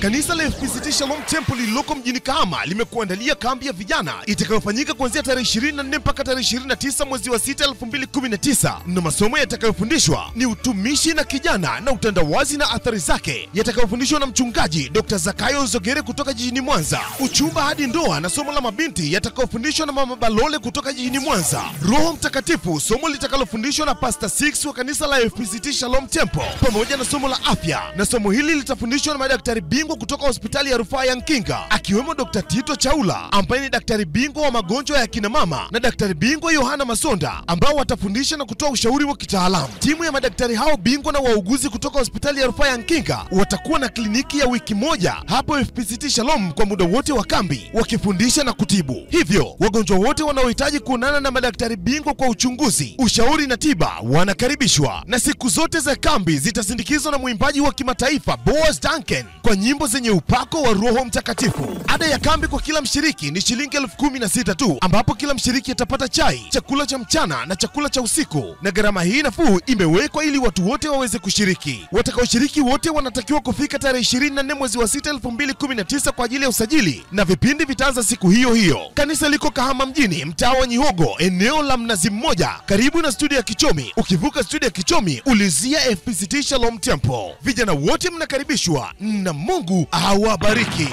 Kanisa la FPCT Shalom Temple lililoko mjini Kahama limekuandalia kambi ya vijana itakayofanyika kuanzia tarehe 24 mpaka tarehe 29 mwezi wa 6 2019, na masomo yatakayofundishwa ni utumishi na kijana na utandawazi na athari zake, yatakayofundishwa na mchungaji Dr. Zakayo Nzogere kutoka jijini Mwanza. Uchumba hadi ndoa na somo la mabinti yatakayofundishwa na Mama Balole kutoka jijini Mwanza. Roho Mtakatifu, somo litakalofundishwa na Pastor Six wa kanisa la FPCT Shalom Temple, pamoja na somo la afya, na somo hili litafundishwa na madaktari bingwa kutoka hospitali ya rufaa ya Nkinga, akiwemo Dr. Tito Chaula ambaye ni daktari bingwa wa magonjwa ya kina mama na daktari bingwa Yohana Masonda ambao watafundisha na kutoa ushauri wa kitaalamu. Timu ya madaktari hao bingwa na wauguzi kutoka hospitali ya rufaa ya Nkinga watakuwa na kliniki ya wiki moja hapo FPCT Shalom kwa muda wote wa kambi, wakifundisha na kutibu. Hivyo wagonjwa wote wanaohitaji kuonana na madaktari bingwa kwa uchunguzi, ushauri na tiba wanakaribishwa. Na siku zote za kambi zitasindikizwa na mwimbaji wa kimataifa Boaz Duncan kwa nyimbo zenye upako wa Roho Mtakatifu. Ada ya kambi kwa kila mshiriki ni shilingi 16,000 tu, ambapo kila mshiriki atapata chai, chakula cha mchana na chakula cha usiku, na gharama hii nafuu imewekwa ili watu wote waweze kushiriki. Watakaoshiriki wote wanatakiwa kufika tarehe 24 mwezi wa 6 2019 kwa ajili ya usajili, na vipindi vitaanza siku hiyo hiyo. Kanisa liko Kahama mjini, mtaa wa Nyihogo, eneo la Mnazi Mmoja, karibu na studio ya Kichomi. Ukivuka studio ya Kichomi, ulizia FPCT Shalom Temple. Vijana wote mnakaribishwa na Mungu awabariki.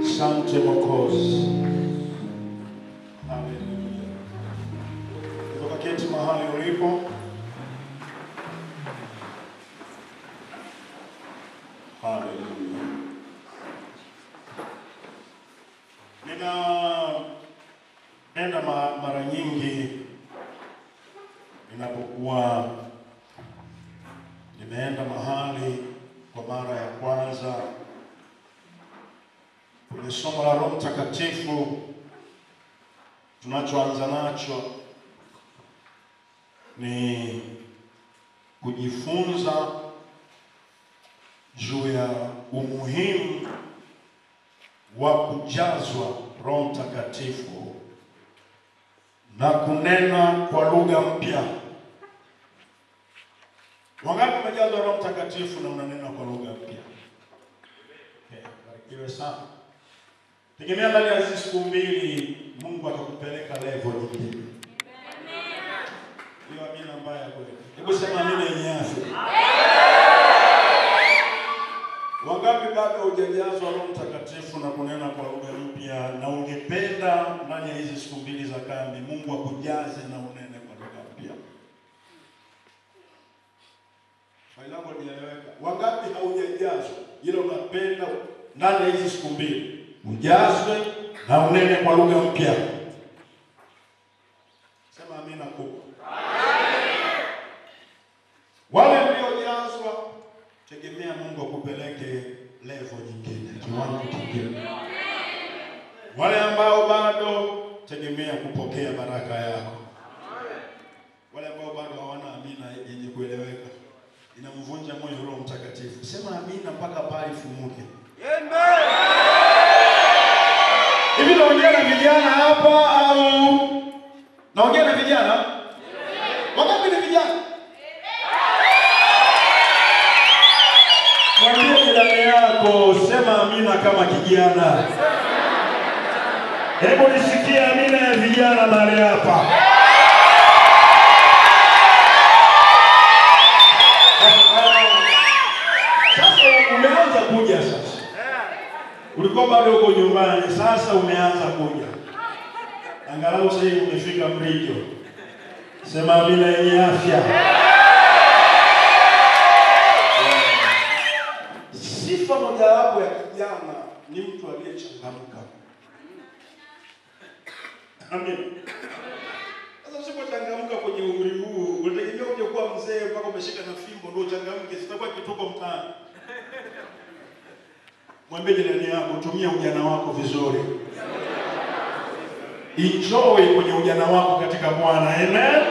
Asante Mwokozi. Haleluya. Kutoka keti mahali ulipo. Haleluya. Ninaenda mara nyingi ninapokuwa nimeenda mahali kwa mara ya kwanza, kwenye somo la Roho Mtakatifu tunachoanza nacho ni kujifunza juu ya umuhimu wa kujazwa Roho Mtakatifu na kunena kwa lugha mpya. Wangapi umejazwa Roho Mtakatifu na unanena kwa lugha mpya? Barikiwe sana. Tegemea ndani ya hizo siku mbili Mungu atakupeleka level nyingine. Amen. Hiyo amina mbaya kweli. Hebu sema amina yenye afya. Wangapi bado hujajazwa Roho Mtakatifu na kunena kwa lugha mpya, na ungependa ndani ya hizo siku mbili za kambi Mungu akujaze na unene kwa lugha mpya? Failango nieleweka. Wangapi haujajazwa ila unapenda ndani ya hizo siku mbili ujazwe na unene kwa lugha mpya? Sema amina kubwa. Wale mliojazwa, tegemea Mungu akupeleke level nyingine, kiwango kingine. Wale ambao bado, tegemea kupokea baraka yako. Wale ambao bado hawana amina yenye kueleweka, inamvunja moyo Roho Mtakatifu. Sema amina mpaka pale fumuke. Amen. Hivi naongea na vijana hapa au naongea na vijana? Wangapi ni vijana? Mwambie jirani yako, sema amina kama kijana. Hebu nisikie amina ya vijana mahali hapa. Sasa umeanza kuja sasa. Ulikuwa bado uko nyumbani, sasa umeanza kuja. Angalau sasa hivi umefika Mrijo. Sema amina yenye afya. Sifa mojawapo ya kijana ni mtu aliyechangamka. Amen. Sasa usipochangamka kwenye umri huu, unategemea uje kuwa mzee mpaka umeshika na fimbo ndio uchangamke, sitakuwa kituko mtaani. Mwambie jirani yako, tumia ujana wako vizuri. Enjoy kwenye ujana wako katika Bwana. Amen.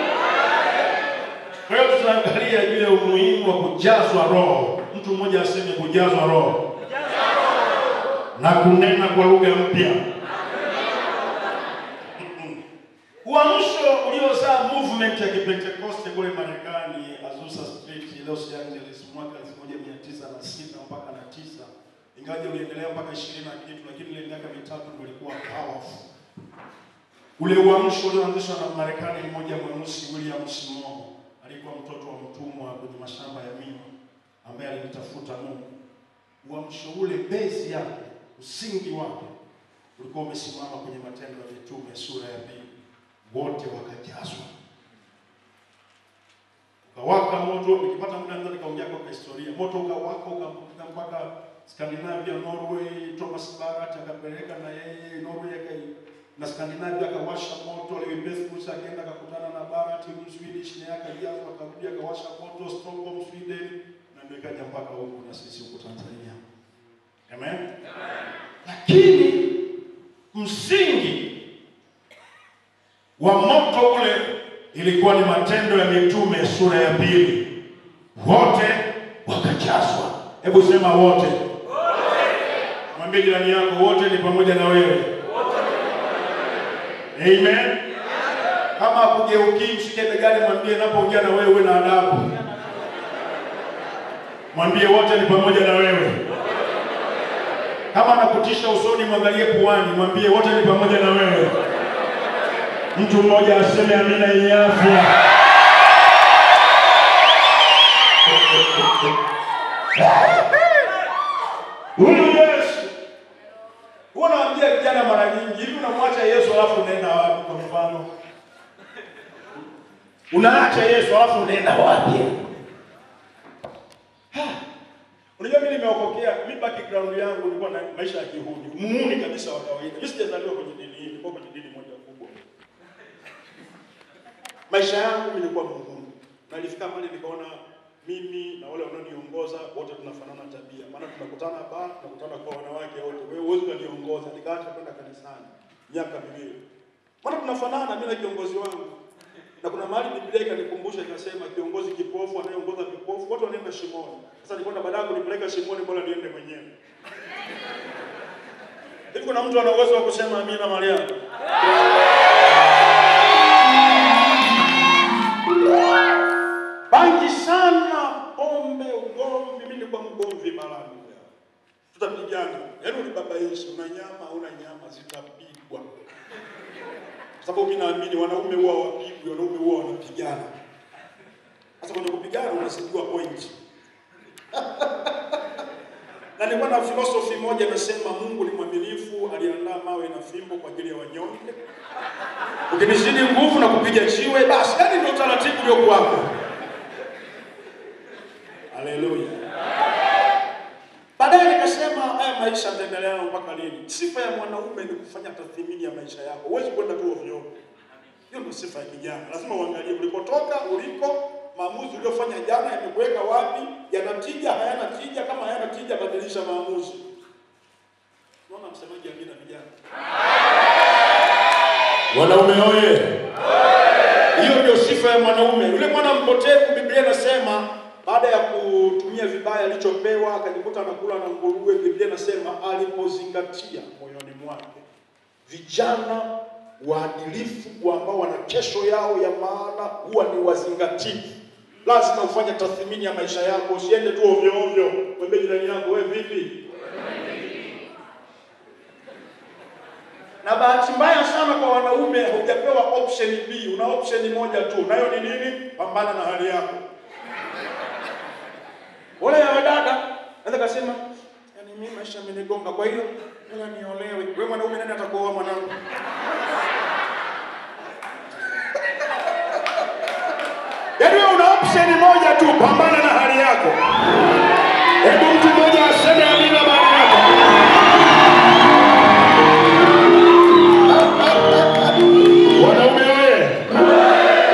tunaangalia juu ya umuhimu wa kujazwa Roho. Mtu mmoja aseme kujazwa Roho. Na kunena kwa lugha mpya. Uamsho uliozaa movement ya Pentecost kule Marekani, Azusa Street, Los Angeles mwaka 1906 mpaka na 9. Ingawa uliendelea mpaka 20 na kitu, lakini ile miaka mitatu ndio ilikuwa powerful. Ule uamsho ulioanzishwa na Marekani mmoja mweusi William Seymour, alikuwa mtoto wa mtumwa kwenye mashamba ya mimi ambaye alimtafuta Mungu. Uamsho ule base yake, msingi wake ulikuwa umesimama kwenye Matendo ya Mitume sura ya 2. Wote wakajazwa. Ukawaka moto, nikipata muda ndio nikaongea kwa historia. Moto ukawaka ukavuka mpaka Scandinavia, Norway. Thomas Barat akapeleka na yeye Norway na Scandinavia, akawasha moto. Lewi Petrus akaenda akakutana na Barat Swedish, na akajazwa, akarudi akawasha moto Stockholm, Sweden, na ndio ikaja mpaka huko na sisi huko Tanzania. Amen. Lakini msingi wa moto ule ilikuwa ni Matendo ya Mitume sura ya 2. Wote wakajazwa. Hebu sema wote. Mwambie jirani yako wote ni pamoja na wewe. Amen. Kama akugeuki mshike begani, mwambie napoongea na wewe na adabu. Mwambie wote ni pamoja na wewe. Kama anakutisha usoni, mwangalie puani, mwambie wote ni pamoja na wewe. Mtu mmoja aseme amina yenye afya. Huyu Yesu. Unaambia vijana mara nyingi, hivi unamwacha Yesu alafu unaenda wapi kwa mfano? Unaacha Yesu alafu unaenda wapi? Unajua mimi nimeokokea, mimi background yangu nilikuwa na maisha ya kihuni. Muhuni kabisa wa kawaida. Mimi sijazaliwa kwenye dini hii, nilikuwa kwenye dini moja kubwa. Maisha yangu nilikuwa muhuni. Na nilifika mahali nikaona mimi na wale wanaoniongoza wote tunafanana tabia. Maana tunakutana baa, tunakutana kwa wanawake wote. Wewe huwezi kuniongoza, nikaacha kwenda kanisani miaka miwili. Maana tunafanana mimi na kiongozi wangu. Na kuna mahali Biblia ikanikumbusha ikasema kiongozi kipofu anayeongoza kipofu wote wanaenda shimoni. Sasa nilikwenda baadaye kunipeleka shimoni, bora niende mwenyewe. Hivi kuna mtu ana uwezo wa kusema amina Mariamu? Bangi sana, pombe, ugomvi, mimi nilikuwa mgomvi malani. Tutapigana. Yaani ulibabaisha, una nyama, una nyama zitapigwa. Sababu mimi naamini wanaume huwa wapigwi, wanaume huwa wanapigana. Sasa kwenye kupigana unasijua point. Na nilikuwa na philosophy moja inasema Mungu ni mwaminifu, aliandaa mawe na fimbo kwa ajili ya wanyonge. Ukinizidi nguvu na kupiga jiwe basi, yani ndio taratibu uliokuwa hapo. Haleluya. Baadaye nikasema haya maisha yataendelea mpaka lini? Sifa ya mwanaume ni kufanya tathmini ya maisha yako. Huwezi kwenda tu ovyo. Hiyo ndio sifa ya kijana. Lazima uangalie ulipotoka, uliko, maamuzi uliyofanya jana yamekuweka wapi, yanatija, hayana tija. Kama hayana tija, badilisha maamuzi. Unaona msemaji amina vijana? Wanaume oye. Hiyo ndio sifa ya mwanaume. Yule mwana mpotevu Biblia inasema baada ya kutumia vibaya alichopewa akajikuta anakula na nguruwe, Biblia inasema alipozingatia moyoni mwake. Vijana waadilifu ambao wana kesho yao ya maana huwa ni wazingatifu. Lazima ufanye tathmini ya maisha yako, usiende tu ovyo ovyo. Mwambie jirani yako wewe vipi? Na bahati mbaya sana kwa wanaume hujapewa option B, una option moja tu. Nayo ni nini? Pambana na hali yako. Wale ya wadada anaweza kusema yani mimi maisha yamenigonga, kwa hiyo ngoja niolewe. Wewe mwanaume nani atakuoa mwanangu? Yaani wewe una option moja tu, pambana na hali yako. Hebu mtu mmoja aseme amina baada yako. Wanaume wewe.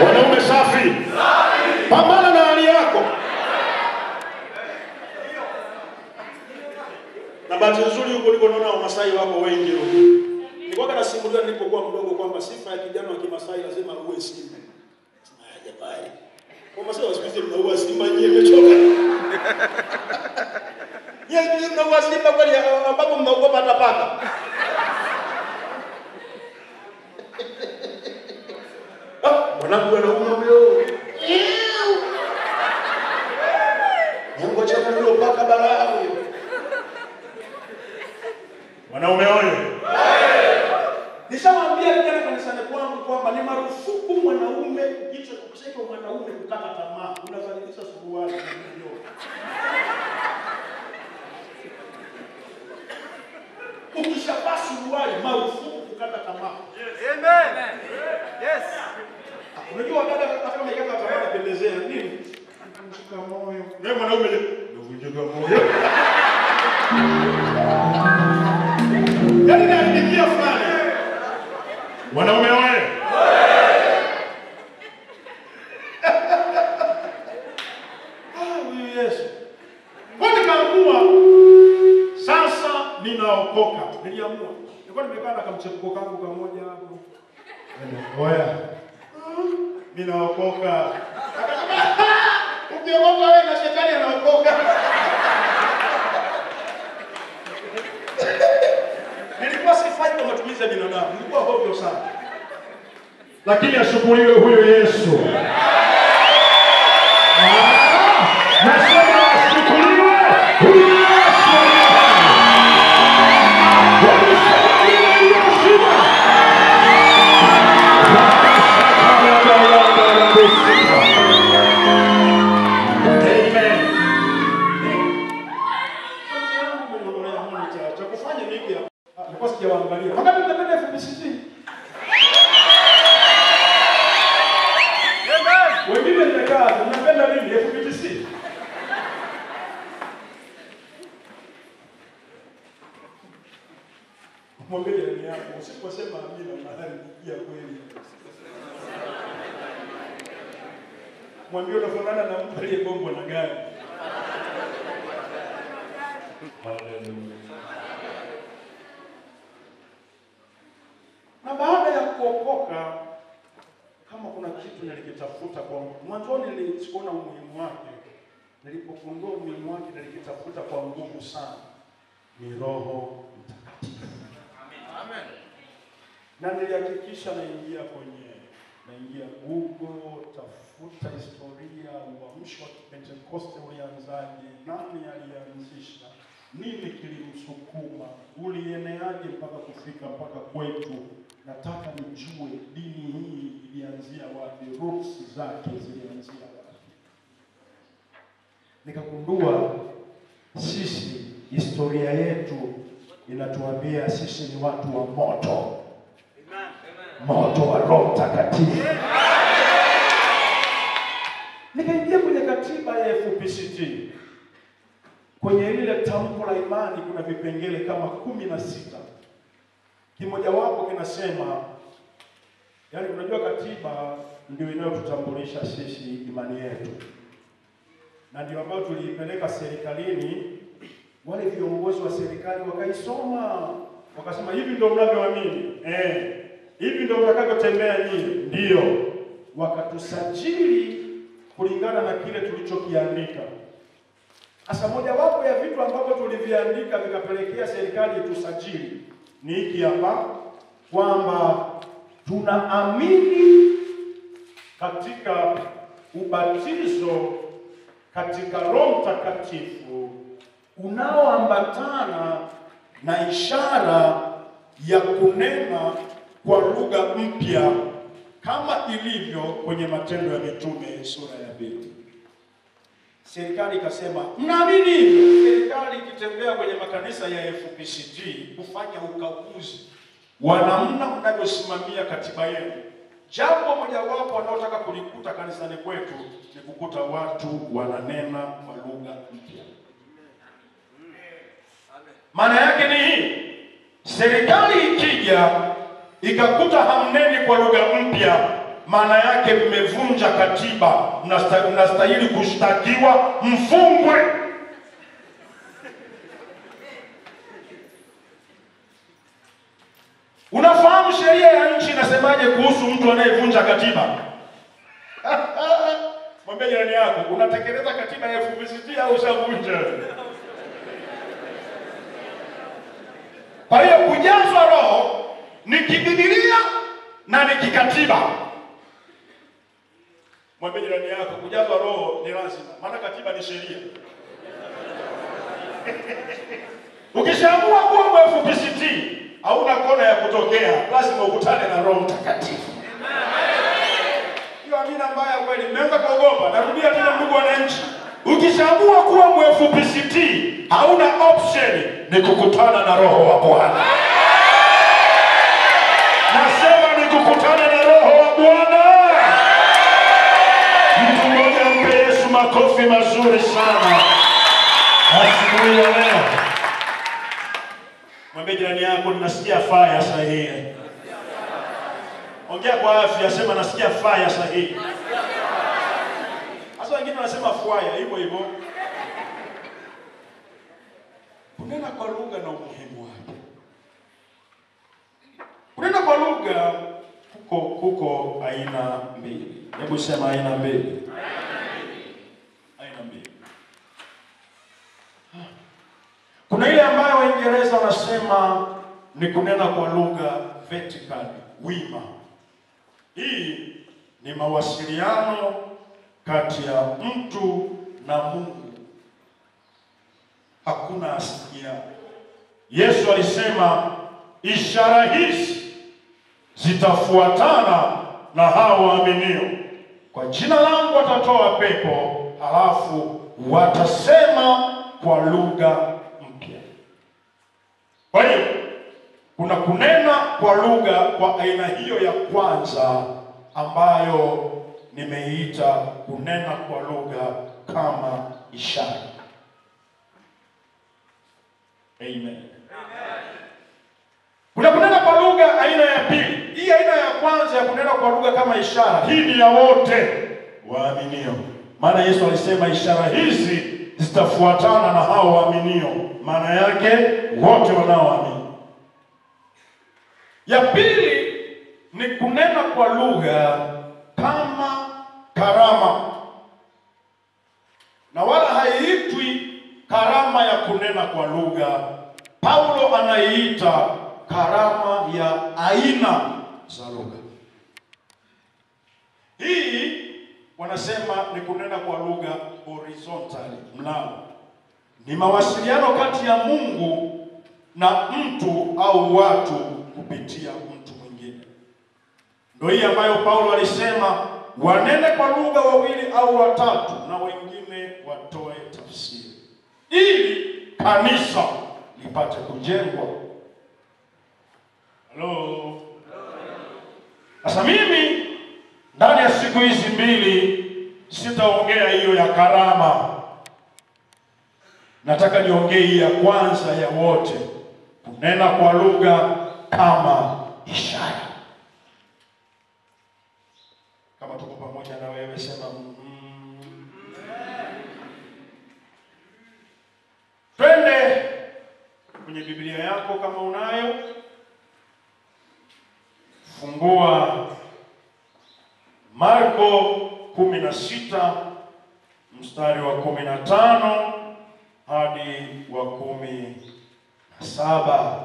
Wanaume safi. Pambana na hali yako. Na bahati nzuri huko niko naona Wamasai wako wengi huko. Nilikuwa nasimulia nilipokuwa mdogo kwamba sifa ya kijana wa Kimasai lazima uwe simba. Sema aje bali. Wamasai wasikize Nyie mnaua simba, nyie mmechoka. Nyie mnaua simba kweli ambapo mnaogopa hata paka. Mwanangu anauma huyo. Mungu achana nilo paka balaa huyo. Wanaume oye. Nishamwambia kijana kanisani kwangu kwamba ni marufuku mwanaume jicho kucheka mwanaume kukata tamaa. Unazalisha suruali hiyo. Ukishavaa suruali marufuku kukata tamaa. Amen. Yes. Unajua dada hata umekata tamaa pendezea nini? Mshika moyo. Wewe mwanaume unavunjika moyo. Yaani naandikia fulani. Wanaume wewe. Huyu Yesu. Kwani kaamua sasa ninaokoka. Niliamua. Nilikuwa nimekaa na kamchepuko kangu kamoja hapo. Oya. Ninaokoka. Ukiokoka wewe na shetani anaokoka. Nilikuwa sifai kwa matumizi ya binadamu. Nilikuwa hovyo sana. Lakini ashukuriwe huyo Yesu. Nasema ashukuriwe huyo Yesu. Sijawaangalia. Wakati mnapenda FBCT. Wengine nimekaa, mnapenda nini FBCT? Mwambie jirani yako, usiposema amina mahali ya kweli. Mwambie unafanana na mtu aliyegongwa na gari. Hallelujah. Na baada ya kuokoka, kama kuna kitu nilikitafuta kwa mwanzoni nilisiona umuhimu wake, nilipogundua umuhimu wake nilikitafuta kwa nguvu sana, ni Roho Mtakatifu. Amen. Na nilihakikisha naingia Google, tafuta historia, uamsho wa Pentecoste ulianzaje, nani alianzisha, nini kilimsukuma, ulieneaje mpaka kufika mpaka kwetu. Nataka nijue dini hii ilianzia wapi, roots zake zilianzia wapi. Nikagundua sisi historia yetu inatuambia sisi ni watu wa moto. Moto wa Roho Mtakatifu. Nikaingia kwenye katiba ya FPCT. Kwenye ile tamko la imani kuna vipengele kama 16. Kimoja wapo kinasema, yani unajua katiba ndio inayotutambulisha sisi imani yetu. Na ndio ambao tuliipeleka serikalini, wale viongozi wa serikali wakaisoma, wakasema hivi ndio mnavyoamini. Hivi ndio mtakavyotembea nyinyi. Ndio. Wakatusajili kulingana na kile tulichokiandika. Asa moja wapo ya vitu ambavyo tuliviandika vikapelekea serikali tusajili ni hiki hapa, kwamba tunaamini katika ubatizo katika Roho Mtakatifu unaoambatana na ishara ya kunena kwa lugha mpya kama ilivyo kwenye Matendo ya Mitume sura ya 2. Serikali ikasema, mnaamini hivyo? Serikali ikitembea kwenye makanisa ya FPCT kufanya ukaguzi wa namna mnavyosimamia katiba yenu. Jambo moja wapo wanaotaka kulikuta kanisani kwetu ni kukuta watu wananena kwa lugha mpya. Maana yake ni hii, serikali ikija ikakuta hamneni kwa lugha mpya, maana yake mmevunja katiba, mnastahili kushtakiwa, mfungwe. Unafahamu sheria ya nchi inasemaje kuhusu mtu anayevunja katiba? Mwambie jirani yako, unatekeleza katiba ya FPCT au ushavunja? Kwa hiyo kujazwa Roho ni kibibilia na ni kikatiba. Mwambie jirani yako, kujazwa Roho ni lazima, maana katiba ni sheria. Ukishaamua kuwa FPCT, hauna kona ya kutokea, lazima ukutane na Roho Mtakatifu. Hiyo amina mbaya kweli, mmeanza kuogopa. Narudia tena ndugu wananchi, ukishaamua kuwa FPCT, hauna option, ni kukutana na Roho wa Bwana. Nasema ni kukutana na Roho wa Bwana. Mtu mmoja mpe Yesu makofi mazuri sana asubuhi ya leo. Mwambie jirani yako, ninasikia fire sahihi. Ongea kwa afya, sema nasikia fire sahihi. Hasa wengine wanasema fire hivyo hivyo. Kunena kwa lugha na umuhimu wake. Kunena kwa lugha kuko aina mbili. Hebu sema aina mbili. Aina mbili. Kuna ile ambayo Waingereza wanasema ni kunena kwa lugha vertical, wima. Hii ni mawasiliano kati ya mtu na Mungu. Hakuna asikia. Yesu alisema ishara hizi zitafuatana na hao waaminio. Kwa jina langu watatoa pepo, halafu watasema kwa lugha mpya. Kwa hiyo kuna kunena kwa lugha kwa aina hiyo ya kwanza ambayo nimeita kunena kwa lugha kama ishara. Amen. Kuna kunena kwa lugha aina ya pili. Hii aina ya kwanza ya kunena kwa lugha kama ishara, hii ni ya wote waaminio. Maana Yesu alisema ishara hizi zitafuatana na hao waaminio. Maana yake wote wanaoamini. Ya pili ni kunena kwa lugha kama karama. Na wala haiitwi karama ya kunena kwa lugha. Paulo anaiita karama ya aina za lugha. Hii wanasema ni kunena kwa lugha horizontally, mlango. Ni mawasiliano kati ya Mungu na mtu au watu kupitia mtu mwingine. Ndio hii ambayo Paulo alisema wanene kwa lugha wawili au watatu na wengine watoe tafsiri, ili kanisa lipate kujengwa. Hello. Sasa mimi ndani ya siku hizi mbili sitaongea hiyo ya karama. Nataka niongee hii ya kwanza ya wote, kunena kwa lugha kama ishara. Kama tuko pamoja na wewe sema Twende kwenye Biblia yako kama unayo. Fungua Marko 16 mstari wa 15 hadi wa 17.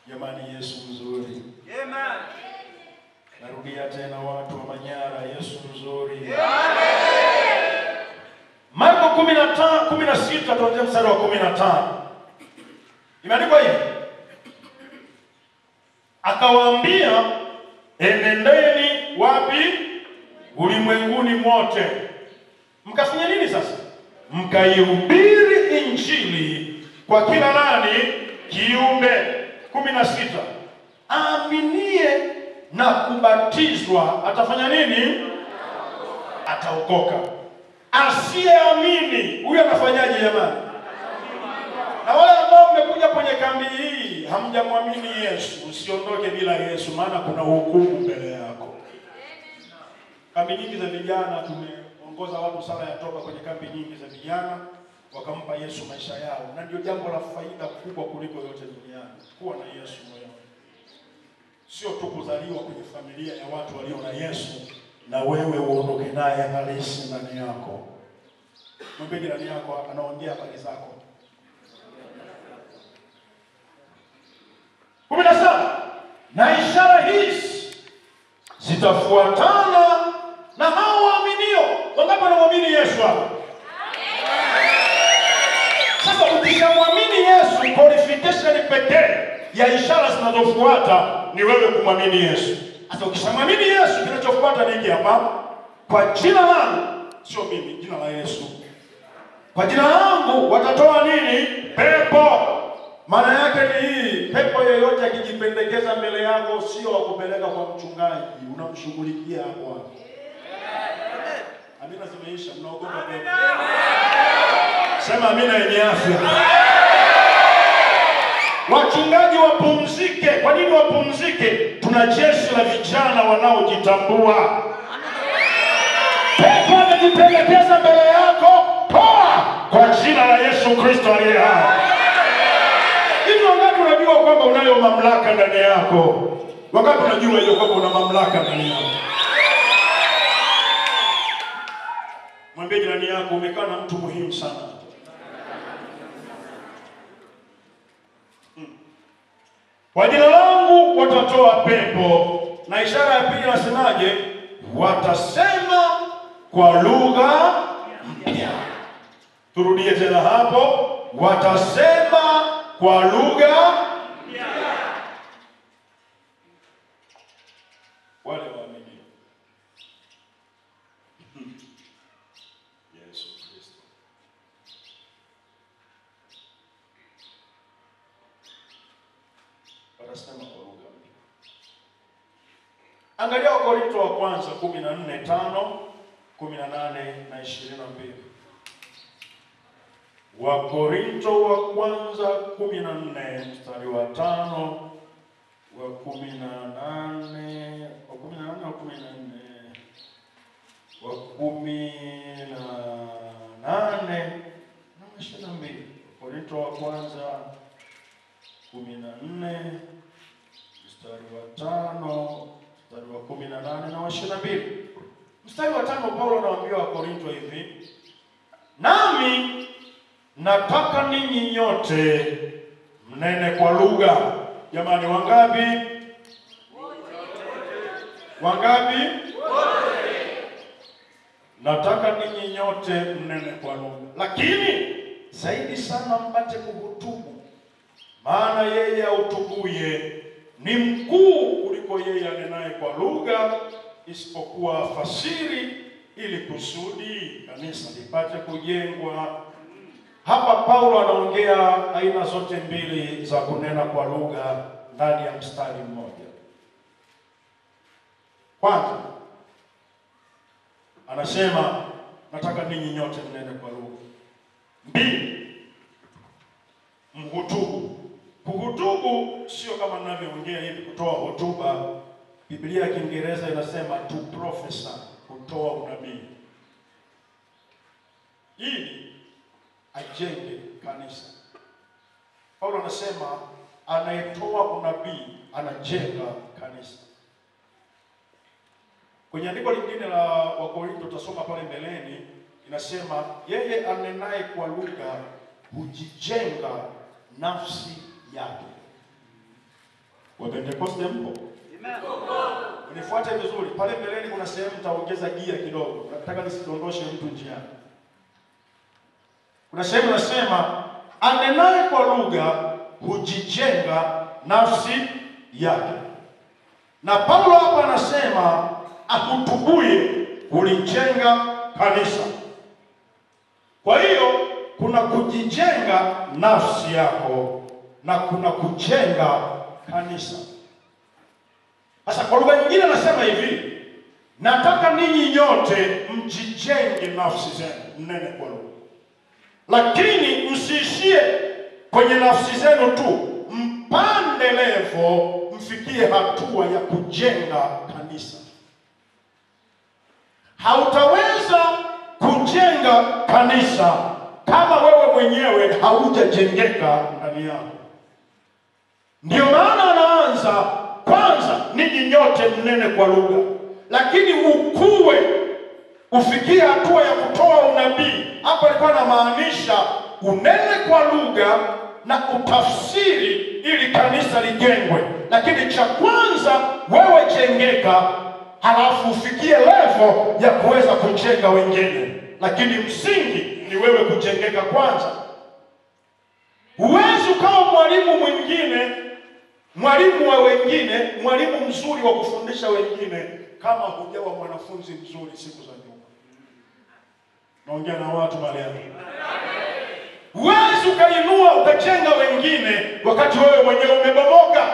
Jamani, Yesu mzuri. Amen. Narudia tena, watu wa Manyara, Yesu mzuri. Amen. Marko 16 tuanze mstari wa 15. Imeandikwa hivi: akawaambia, enendeni wapi? Ulimwenguni mote. Mkafanya nini sasa? Mkaihubiri injili kwa kila nani? Kiumbe. 16. Aaminie na kubatizwa atafanya nini? Ataokoka. Asiyeamini huyo anafanyaje jamani? Na wale ambao mmekuja kwenye kambi hii hamjamwamini Yesu, usiondoke bila Yesu, maana kuna hukumu mbele yako. Kambi nyingi za vijana tumeongoza watu sala ya toba kwenye kambi nyingi za vijana, wakampa Yesu maisha yao, na ndio jambo la faida kubwa kuliko yote duniani, kuwa na Yesu moyoni. Sio tu kuzaliwa kwenye familia ya watu walio na Yesu, na wewe uondoke naye halisi ndani yako. Mwambie jirani yako, anaongea habari zako. 17. Na ishara hizi zitafuatana na hao waaminio. Wangapi wanamwamini Yesu hapa? Sasa ukishamwamini Yesu, qualification pekee ya ishara zinazofuata ni wewe kumwamini Yesu. Sasa ukishamwamini Yesu, kinachofuata ni hiki hapa: kwa jina langu, sio mimi, jina la Yesu. Kwa jina langu watatoa nini? Pepo. Maana yake ni hii: pepo yoyote akijipendekeza mbele yako, sio wakupeleka kwa mchungaji, unamshughulikia hapo. Amina zimeisha, mnaogopa pepo. Sema amina yenye afya. Wachungaji wapumzike. Kwa nini wapumzike? Tuna jeshi la vijana wanaojitambua. Pepo anajipendekeza mbele yako, toa kwa jina la Yesu Kristo aliye hai. Hivi wangapi unajua kwamba unayo mamlaka ndani yako? Wangapi unajua hiyo kwamba una mamlaka ndani yako? Mwambie jirani yako, umekaa na mtu muhimu sana. Kwa jina langu watatoa pepo. Na ishara ya pili nasemaje? Watasema kwa lugha mpya. Turudie tena hapo. Watasema kwa lugha mpya. Wale waaminio. Yesu Kristo. Watasema kwa lugha mpya. Angalia Wakorintho wa kwanza 14:5, 18 na 22. Wakorintho wa kwanza 14 mstari wa 5, wa 18, wa 14, wa 18 na 22. Wakorintho wa kwanza 14 mstari wa 5, mstari wa 18 na 22. Mstari wa 5, Paulo anawaambia Wakorintho hivi: nami nataka ninyi nyote mnene kwa lugha. Jamani, wangapi? Wangapi? Nataka ninyi nyote mnene kwa lugha, lakini zaidi sana mpate kuhutubu, maana yeye autubuye ni mkuu kuliko yeye anenaye kwa lugha, isipokuwa fasiri, ili kusudi kanisa lipate kujengwa. Hapa Paulo anaongea aina zote mbili za kunena kwa lugha ndani ya mstari mmoja. Kwanza anasema nataka ninyi nyote mnene kwa lugha. 2, mhutubu. Kuhutubu sio kama ninavyoongea hivi kutoa hotuba. Biblia ya Kiingereza inasema to prophesy, kutoa unabii, ili ajenge kanisa. Paulo anasema anayetoa unabii anajenga kanisa. Kwenye andiko lingine la Wakorintho tutasoma pale mbeleni, inasema yeye anenaye kwa lugha hujijenga nafsi yake. Wa Pentecoste mpo? Unifuate vizuri. Pale mbeleni kuna sehemu nitaongeza gia kidogo. Nataka nisidondoshe mtu njiani. Kuna sehemu nasema anenaye kwa lugha hujijenga nafsi yake. Na Paulo hapa anasema akutubuye kulijenga kanisa. Kwa hiyo kuna kujijenga nafsi yako na kuna kujenga kanisa. Sasa kwa lugha nyingine anasema hivi: nataka ninyi nyote mjijenge nafsi zenu, mnene kwa lugha. Lakini msiishie kwenye nafsi zenu tu, mpande levo, mfikie hatua ya kujenga kanisa. Hautaweza kujenga kanisa kama wewe mwenyewe haujajengeka ndani yako. Ndio maana anaanza kwanza, ninyi nyote mnene kwa lugha. lakini ukue ufikie hatua ya kutoa unabii. Hapa alikuwa anamaanisha unene kwa lugha na utafsiri ili kanisa lijengwe. Lakini cha kwanza wewe jengeka, halafu ufikie level ya kuweza kujenga wengine. Lakini msingi ni wewe kujengeka kwanza. Huwezi ukawa mwalimu mwingine, mwalimu wa wengine, mwalimu mzuri wa kufundisha wengine kama hujawa mwanafunzi mzuri siku za nyuma. Naongea na watu mahali hapa. Huwezi ukainua ukajenga wengine wakati wewe mwenyewe umebomoka.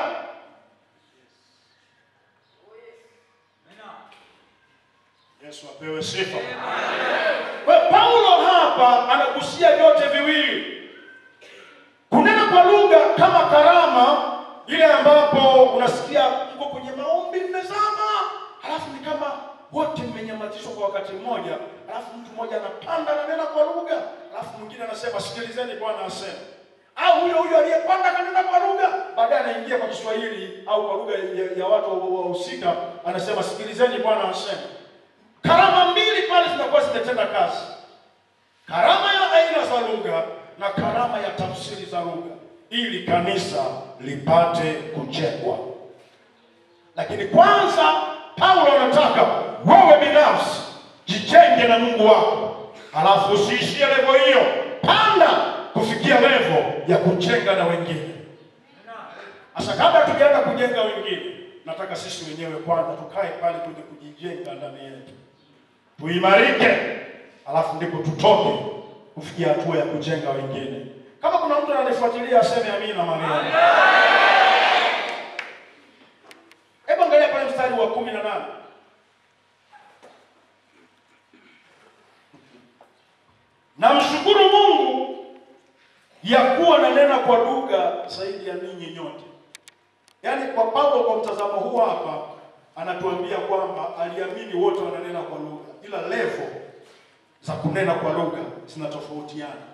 Yesu apewe sifa. Kwa Paulo hapa anagusia vyote viwili. Kunena kwa lugha kama karama ile ambapo unasikia uko kwenye maombi mmezama, halafu ni kama wote mmenyamazishwa kwa wakati mmoja, halafu mtu mmoja anapanda ananena kwa lugha, halafu mwingine anasema sikilizeni Bwana asema. Au huyo aliyepanda kanena kwa lugha baadaye anaingia kwa Kiswahili au kwa lugha ya watu wahusika anasema sikilizeni Bwana asema. Karama mbili pale zinakuwa zimetenda kazi. Karama ya aina za lugha na karama ya tafsiri za lugha, ili kanisa lipate kujengwa. Lakini kwanza Paulo anataka wewe binafsi jijenge na Mungu wako, halafu usiishie level hiyo, panda kufikia level ya kujenga na wengine. Sasa kabla tukianza kujenga wengine, nataka sisi wenyewe kwanza tukae pale kwenye kujijenga ndani yetu, tuimarike, halafu ndipo tutoke kufikia hatua ya kujenga wengine. Kama kuna mtu ananifuatilia aseme amina Maria. Hebu angalia pale mstari wa 18. Namshukuru Mungu ya kuwa nanena kwa lugha zaidi ya ninyi nyote. Yaani kwa Paulo kwa mtazamo huu hapa anatuambia kwamba aliamini wote wananena kwa lugha, ila level za kunena kwa lugha zinatofautiana.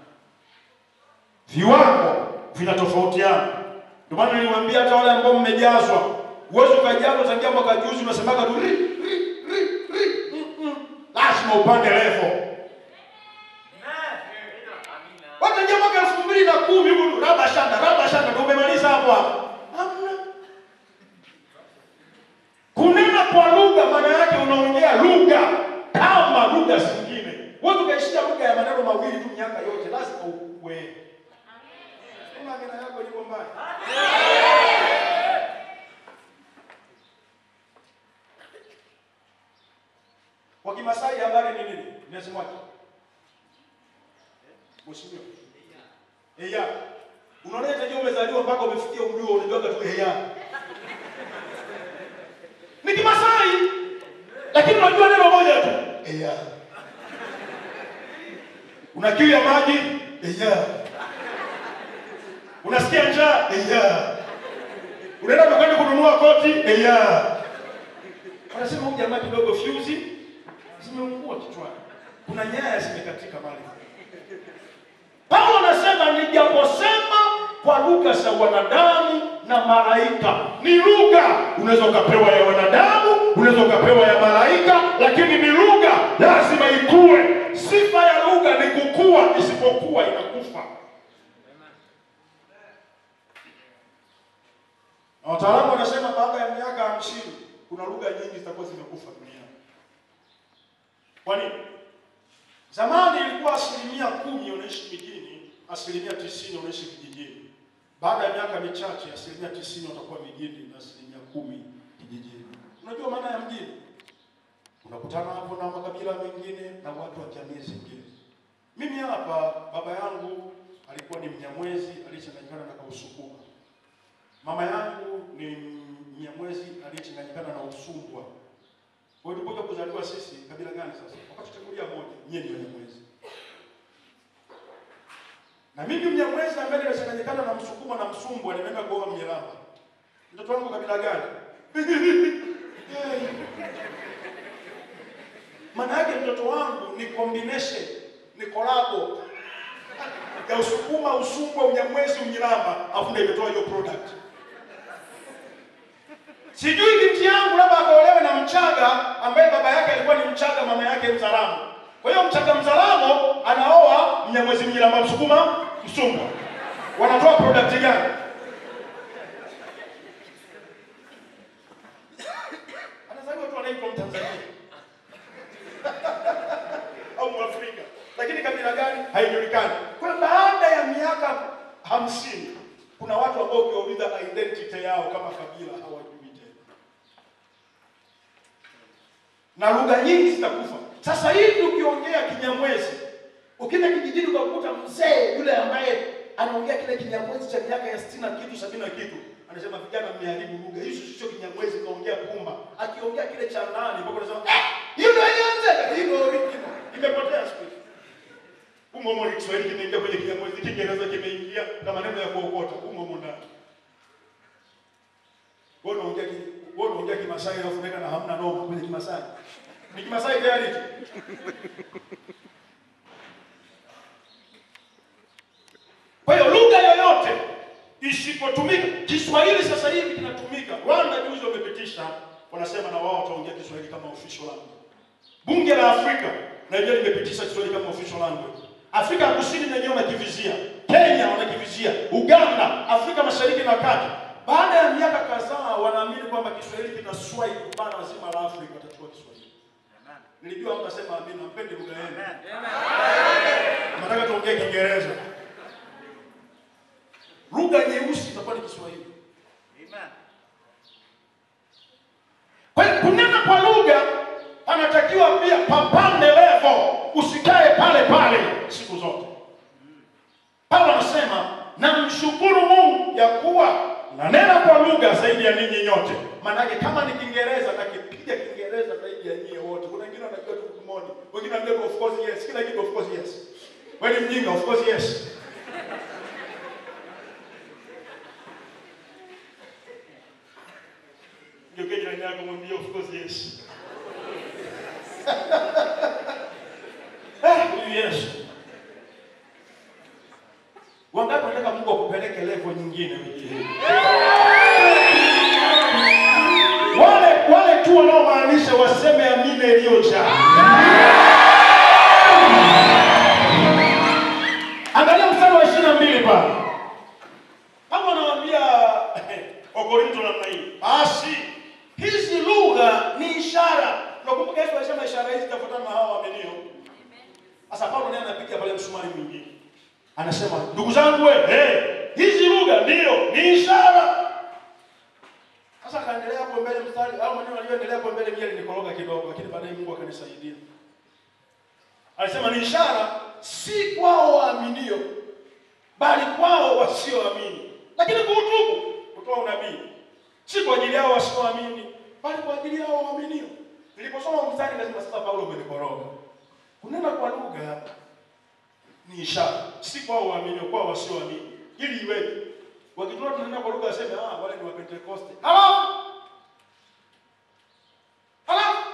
Viwango vinatofautiana. Ndio maana niliwaambia hata wale ambao mmejazwa, uwezo ukajazwa tangia mwaka juzi unasemaga tu lazima upande level. Watu ndio mwaka 2010 huko raba shanda ndio umemaliza hapo hapo. Hamna. Kunena kwa lugha maana yake unaongea lugha kama lugha zingine. Wewe ukaishia lugha ya maneno mawili tu miaka yote, lazima ukue. Kama ngina yako liko mbaya. Kwa Kimasai habari ni nini? Ninasemaje? Mheshimiwa. Eya. Unaona eti umezaliwa mpaka umefikia umri huo unajua tu eya. Ni Kimasai. Lakini unajua neno moja tu. Eya. Una kiu ya maji? Eya. Unasikia njaa? Eya. Unaenda dukani kununua koti? Eya. Wanasema huyu jamaa kidogo fuse zimeungua kichwani. Kuna nyaya zimekatika mahali. Paulo anasema nijaposema kwa lugha za wanadamu na malaika. Ni lugha unaweza ukapewa ya wanadamu, unaweza ukapewa ya malaika, lakini ni lugha lazima ikue. Sifa ya lugha ni kukua, isipokuwa inakufa. Na wataalamu wanasema baada ya miaka 50 kuna lugha nyingi zitakuwa zimekufa duniani. Kwa nini? Zamani ilikuwa 10% unaishi mijini, 90% unaishi vijijini. Baada ya miaka michache 90% watakuwa mijini na 10% kijijini. Unajua maana ya mjini? Unakutana hapo na makabila mengine na watu wa jamii zingine. Mimi hapa baba yangu alikuwa ni Mnyamwezi aliyechanganyikana na Kausukuma. Mama yangu ni Mnyamwezi aliyechanganyikana na Usumbwa. Kwa hiyo tupoka kuzaliwa sisi kabila gani sasa? Wakati tukulia moja, nyinyi ni Mnyamwezi. Na mimi Mnyamwezi ambaye nimechanganyikana na Msukuma na Msumbwa nimeenda kuoa Mnyeramba. Mtoto wangu kabila gani? Maana yake mtoto wangu ni combination, ni collabo ya Usukuma, Usumbwa, Unyamwezi, Mnyeramba, afu ndio imetoa hiyo product. Sijui binti yangu labda akaolewe na na Mchaga ambaye baba yake alikuwa ni Mchaga, mama yake Mzaramo. Kwa hiyo Mchaga Mzaramo anaoa Mnyamwezi Mnyiramba Msukuma Msumba. Wanatoa product gani? Anazaliwa tu anaitwa Mtanzania. Au Mwafrika. Lakini kabila gani? Haijulikani. Kwa baada ya miaka 50 kuna watu ambao ukiwauliza identity yao kama kabila hawajui tena. Na lugha nyingi zitakufa. Sasa hivi ukiongea Kinyamwezi, ukienda kijijini ukakuta mzee yule ambaye anaongea kile Kinyamwezi cha miaka ya 60 na kitu 70 na kitu, anasema vijana mmeharibu lugha. Hizo sio Kinyamwezi, kaongea Pumba. Akiongea kile cha nani, bado anasema hiyo ndio yenyewe, hiyo original. Imepotea siku hizi. Umo Kiswahili kimeingia kwenye Kinyamwezi, Kiingereza kimeingia na maneno ya kuokota umo ndani. Wewe unaongea Kimasai alafu unaweka na hamna noma kwenye Kimasai. Ni Kimasai tayari hicho. Kwa hiyo lugha yoyote isipotumika, Kiswahili sasa hivi kinatumika. Rwanda juzi wamepitisha, wanasema na wao wataongea Kiswahili kama official language. Bunge la Afrika na yenyewe limepitisha Kiswahili kama official language. Afrika ya Kusini na yenyewe wanakivizia, Kenya wanakivizia, Uganda, Afrika Mashariki na Kati. Baada ya miaka kadhaa wanaamini kwamba Kiswahili kinaswai bara zima la Afrika, watachukua Kiswahili. Amen. Nilijua mtasema amina, mpende lugha yenu. Amen. Nataka tuongee Kiingereza. Lugha nyeusi itakuwa ni Kiswahili. Amen. Kwa hiyo kunena kwa lugha anatakiwa pia papande level, usikae pale pale siku zote. Paulo anasema namshukuru Mungu ya kuwa nanena kwa lugha zaidi ya ninyi nyote. Maana yake kama ni Kiingereza nakipiga Kiingereza zaidi ya nyinyi wote. Kuna wengine wanajua tu good morning, wengine wanajua of course yes, kila kitu of course yes. Wewe ni mjinga of course yes. Ndio jirani yako mwambie of course yes. Yes. Wangapi wanataka Mungu akupeleke level nyingine wiki hii? Wale tu wanaomaanisha waseme amina iliyojaa. Angalia mstari wa 22 pale. Hapo anawaambia Wakorintho namna hii. Basi hizi lugha ni ishara. Nakumbuka Yesu alisema ishara hizi zitafuatana na hao waaminio. Sasa Paulo naye anapiga pale msumari mwingine. Anasema ndugu zangu hizi lugha ndio ni ishara. Sasa kaendelea hapo mbele mstari au maneno aliyoendelea hapo mbele mimi nilikoroga kidogo, lakini baadaye Mungu akanisaidia. Alisema ni ishara si kwao waaminio bali kwao wasioamini. Lakini kuhutubu kutoa unabii si kwa ajili yao wasioamini bali kwa ajili yao waaminio. Niliposoma mstari lazima sasa Paulo amenikoroga. Kunena kwa lugha ni ishara si kwao waaminio, kwao wasioamini. Ili iweje? Wakitoa tunena kwa lugha waseme wale ni wa Pentecoste. Halafu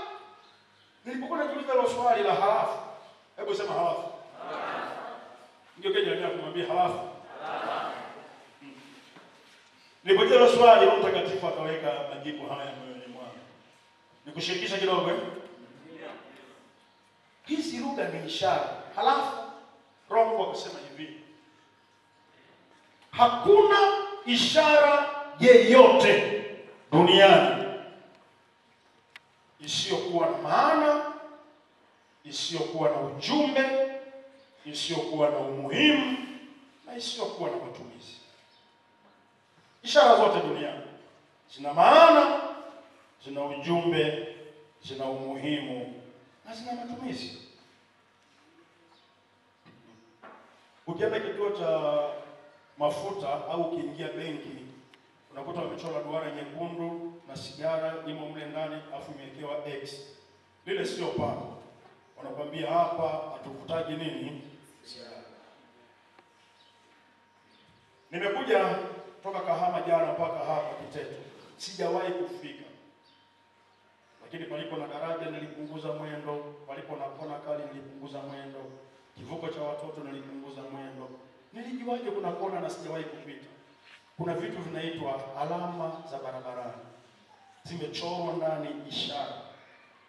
nilipokuwa najiuliza hilo swali la halafu, hebu sema halafu. Ndio keje ndio kumwambia halafu. Nilipojiuliza hilo swali, Roho Mtakatifu akaweka majibu haya moyoni mwangu. Nikushirikisha kidogo Hizi lugha ni ishara. Halafu Roho Mungu akasema hivi. Hakuna ishara yeyote duniani isiyokuwa na maana, isiyokuwa na ujumbe, isiyokuwa na umuhimu na isiyokuwa na matumizi. Ishara zote duniani zina maana, zina ujumbe, zina umuhimu na zina matumizi. Ukienda kituo cha mafuta au ukiingia benki unakuta wamechora duara nyekundu na sigara imo mle ndani afu imewekewa X. Lile sio pako. Wanakuambia hapa hatukutaji nini? Sigara. Nimekuja toka Kahama jana mpaka hapa Kiteto. Sijawahi kufika. Lakini palipo na daraja nilipunguza mwendo, palipo na kona kali nilipunguza mwendo, kivuko cha watoto nilipunguza mwendo. Nilijuaje kuna kona na sijawahi kupita? Kuna vitu vinaitwa alama za barabarani. zimechorwa ndani ishara.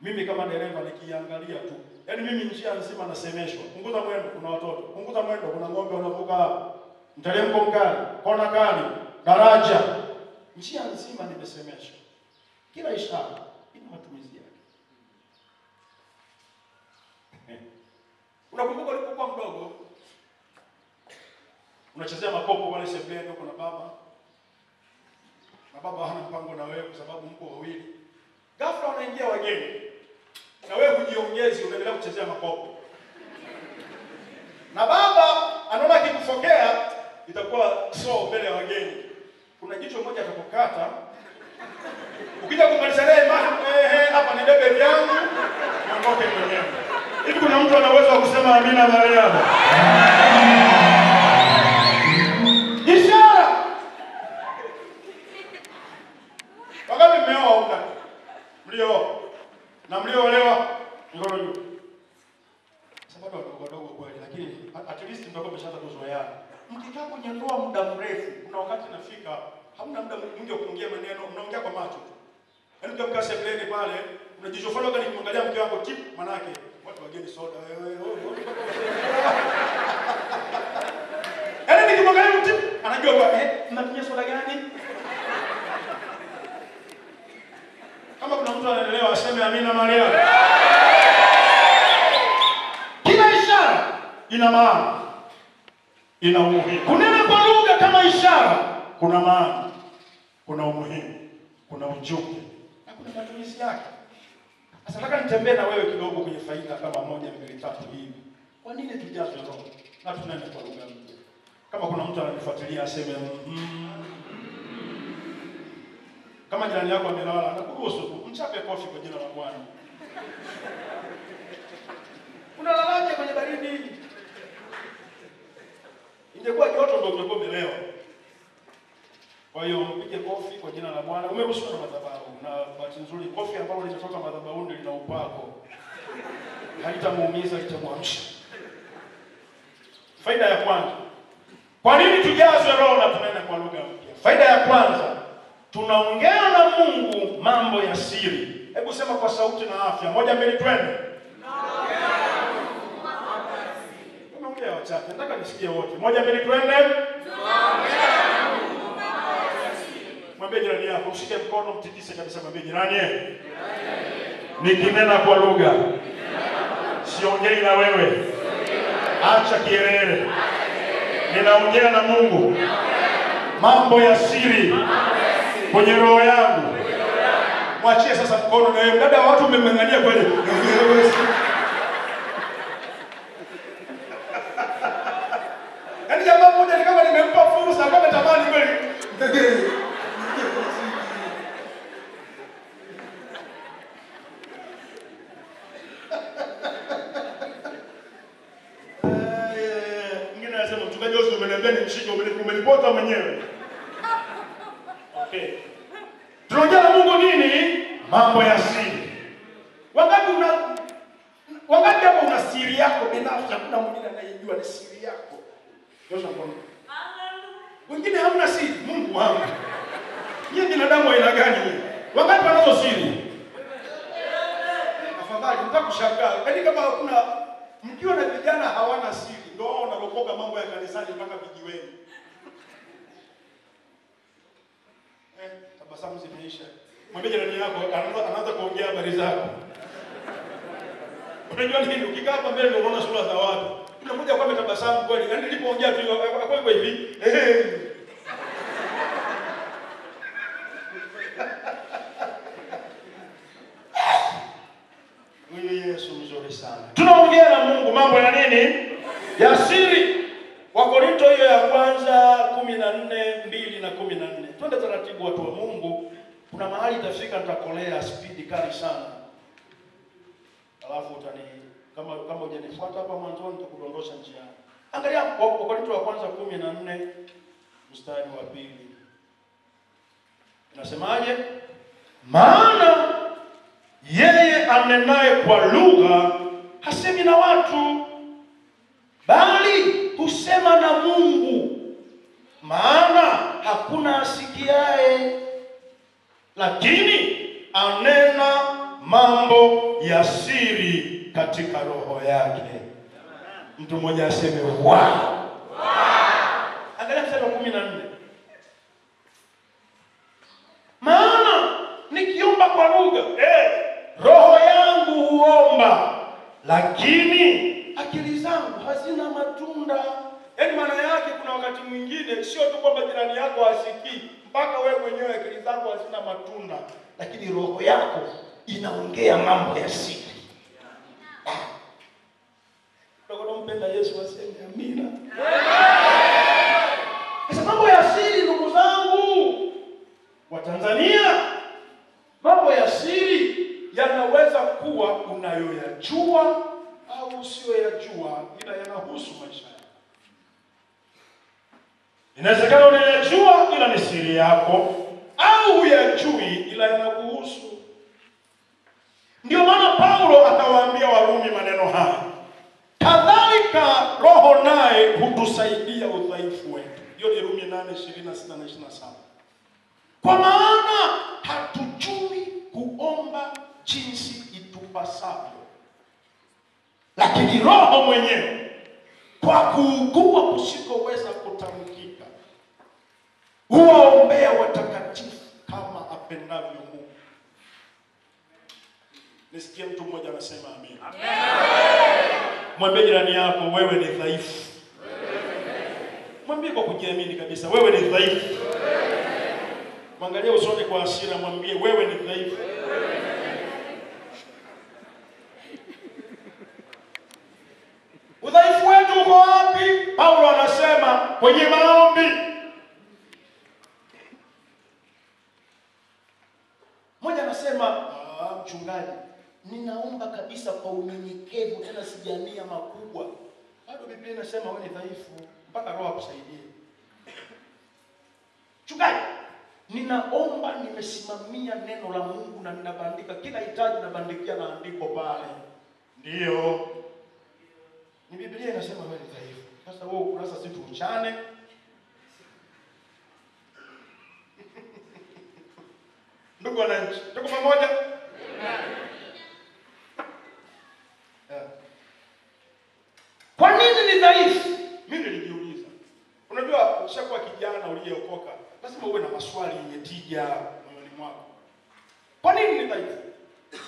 Mimi kama dereva nikiangalia tu, yaani mimi njia nzima nasemeshwa, punguza mwendo, kuna watoto, punguza mwendo, kuna ng'ombe wanavuka hapa, mteremko mkali, kona kali, daraja. Njia nzima nimesemeshwa. Kila ishara ina matumizi yake. Unakumbuka ulipokuwa mdogo, unachezea makopo pale sebuleni huko na baba. Na baba hana mpango na wewe kwa sababu mko wawili. Ghafla wanaingia wageni. Na wewe hujiongezi, unaendelea kuchezea makopo. Na baba anaona akikufokea itakuwa so mbele ya wageni. Kuna jicho moja atakukata. Ukija kumaliza naye hapa ni debe yangu, niondoke mwenyewe. Hivi kuna mtu ana uwezo wa kusema amina mahali hapa? Ishara. Wakati mmeoa huko. Mlioa. Na mliolewa mikono juu. Sababu wadogo kweli, lakini at least mtakuwa mmeshaanza kuzoeana. Mkikaa kwenye ndoa muda mrefu, kuna wakati nafika hamna muda mwingi wa kuongea maneno, mnaongea kwa macho tu. Yaani mkikaa sebuleni pale, unajishofanya kama nikimwangalia mke wako tip, manake watu wageni soda wewe. Yaani nikimwangalia tip, anajua kwa mnatumia soda gani? Kama kuna mtu anaelewa aseme amina Maria. Kila ishara ina maana, ina umuhimu. Kunena kwa lugha kama ishara kuna maana, kuna umuhimu, kuna ujumbe na kuna matumizi yake. Sasa nataka nitembee na wewe kidogo kwenye faida kama 1, 2, 3 hivi. Kwa nini tujazwe roho na tunene kwa lugha mpya? Kama kuna mtu ananifuatilia aseme Kama jirani yako amelala, anakuruhusu mchape kofi kwa jina la Bwana. Unalalaje kwenye baridi? Ingekuwa joto ndio ungekuwa umelewa. Kwa hiyo mpige kofi kwa jina la Bwana. Umeruhusiwa na madhabahu, na bahati nzuri kofi ambalo linatoka madhabahuni lina upako. Halitamuumiza, litamwamsha. Faida ya kwanza. Kwa nini tujazwe roho na tunene kwa lugha mpya? Faida ya kwanza, tunaongea na Mungu mambo ya siri. Hebu sema kwa sauti na afya. 1, 2, twende. Tunaongea wachache. Nataka nisikie wote. 1, 2, twende. Mwambie jirani yako, ushike mkono, mtikise kabisa, mwambie jirani, nikinena kwa lugha siongei na wewe. Acha kielele. Ninaongea na Mungu mambo ya siri kwenye roho yangu. Mwachie sasa mkono na yeye. Dada, watu mmemng'ang'ania kweli. Yaani jamaa mmoja ni kama nimempa fursa, kama tamani kweli. Mwingine anasema mchungaji wewe umeniambia nimshike, umenipota mwenyewe. Okay. Tunaongea na Mungu nini? Mambo ya siri. Wakati hapo una siri yako binafsi, hakuna mwingine anayejua ni siri yako. Yoshua mbona? Wengine hamna siri, Mungu wangu. Yeye binadamu aina gani? Wakati wanazo siri. Afadhali mtakushangaa. Yaani kama kuna mkiwa na vijana hawana siri, ndio wao wanaropoka mambo ya kanisani mpaka vijiweni. Tabasamu zimeisha. Mwambie jirani yako, anaanza kuongea habari zako. Unajua nini? Ukikaa hapa mbele ndio unaona sura za watu. Unakuja kwa tabasamu kweli. Yaani nilipoongea tu kwa hivi. Wewe Yesu mzuri sana. Tunaongea na Mungu mambo ya nini? Ya siri. Wakorintho hiyo ya kwanza 14:2 na 14. Twende taratibu watu wa Mungu. Kuna mahali itafika nitakolea speed kali sana. Alafu kama hujanifuata hapa mwanzo nitakudondosha njiani. Angalia Wakorintho wa kwanza 14 mstari wa 2. Inasemaje? Maana yeye anenaye kwa lugha hasemi na watu, bali husema na Mungu, maana hakuna asikiaye. Lakini anena mambo ya siri katika roho yake. Mtu mmoja aseme wow. Angalia mstari wa 14. Maana nikiomba kwa lugha, roho yangu huomba, lakini akili zangu hazina matunda. Yaani maana yake kuna wakati mwingine sio tu kwamba jirani yako hasikii, mpaka wewe mwenyewe akili zako hazina matunda, lakini roho yako inaongea mambo ya siri. Ndio mpenda Yesu aseme amina. Sasa mambo ya siri, ndugu zangu wa Tanzania, mambo ya siri yanaweza kuwa unayoyajua au usiyoyajua, ila yanahusu maisha yako. Inawezekana unayajua ila ni siri yako, au huyajui ila yanakuhusu. Ndio maana Paulo akawaambia Warumi maneno haya, kadhalika Roho naye hutusaidia udhaifu wetu. Hiyo ni Rumi 8:26 na 27. Kwa maana hatujui kuomba jinsi itupasavyo, lakini Roho mwenyewe kwa kuugua kusikoweza kutamkika huwaombea watakatifu kama apendavyo Mungu. Nisikie mtu mmoja anasema amina. Amen. Mwambie jirani yako, wewe ni dhaifu. Mwambie kwa kujiamini kabisa, wewe ni dhaifu. Mwangalie usoni kwa hasira, mwambie wewe ni dhaifu. Udhaifu wetu uko wapi? Paulo anasema kwenye maombi. Mmoja anasema, mchungaji, ninaomba kabisa kwa unyenyekevu, tena sijania makubwa. Bado Biblia inasema wewe ni dhaifu mpaka Roho akusaidie. Mchungaji, ninaomba, nimesimamia neno la Mungu na ninabandika kila hitaji, nabandikia na andiko pale. Ndio. Ni Biblia inasema wewe ni dhaifu. Sasa wewe ukurasa si tuchane. Ndugu wananchi, tuko pamoja? Kwa nini ni dhaifu? Mimi nilijiuliza. Unajua ukishakuwa kijana uliyeokoka, lazima uwe na maswali yenye tija moyoni mwako. Kwa nini ni dhaifu?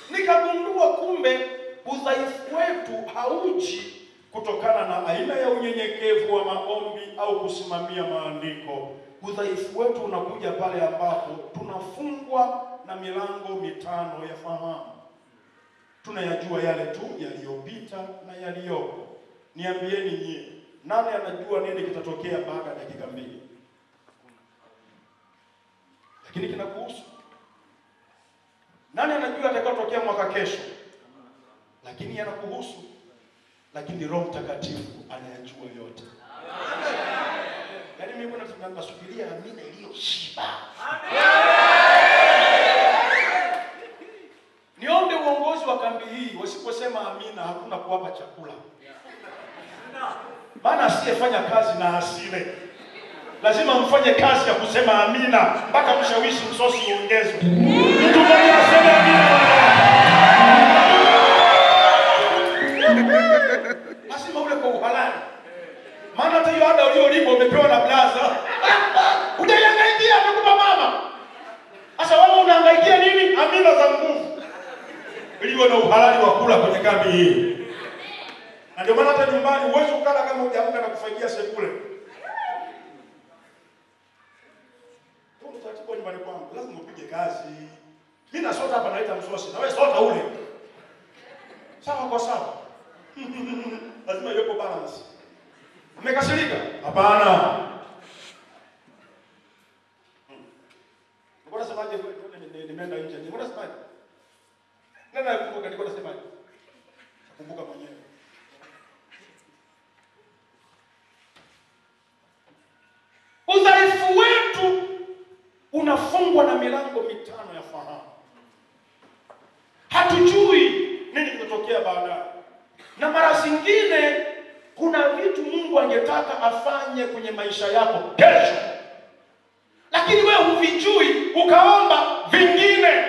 Nikagundua kumbe udhaifu wetu hauji kutokana na aina ya unyenyekevu wa maombi au kusimamia maandiko. Udhaifu wetu unakuja pale ambapo tunafungwa na milango mitano ya fahamu. Tunayajua yale tu yaliyopita na yaliyopo. Niambieni nyie, nani anajua nini kitatokea baada ya dakika 2? Lakini kinakuhusu. Nani anajua atakayotokea mwaka kesho? Lakini yanakuhusu. Lakini Roho Mtakatifu anayajua yote. Yaani mimi nasubiria amina iliyoshiba. Niombe uongozi wa kambi hii wasiposema amina hakuna kuwapa chakula. Maana asiyefanya kazi na asile. Lazima mfanye kazi ya kusema amina mpaka mshawishi msosi uongezwe. Mtu mmoja aseme amina. Lazima ule kwa uhalali. Maana hata hiyo ada uliolipa umepewa na blaza. Unahangaikia amekupa mama. Sasa wewe unahangaikia nini? Amina za nguvu. Ili na uhalali wa kula kwenye kambi hii. Na ndio maana hata nyumbani uwezo ukala kama hujaamka na kufagia sebule. Kwa mtatibu nyumbani kwangu lazima upige kazi. Mimi na sota hapa naita msosi na wewe sota ule. Sawa kwa sawa. Lazima iwepo balance. Umekasirika? Hapana. Mbona semaje nimeenda nje? Mbona semaje? Nani anakumbuka nilikuwa nasemaje? Kumbuka mwenyewe. Udhaifu wetu unafungwa na milango mitano ya fahamu. Hatujui nini kitatokea baadaye. Na mara zingine kuna vitu Mungu angetaka afanye kwenye maisha yako kesho, lakini wewe huvijui, ukaomba vingine.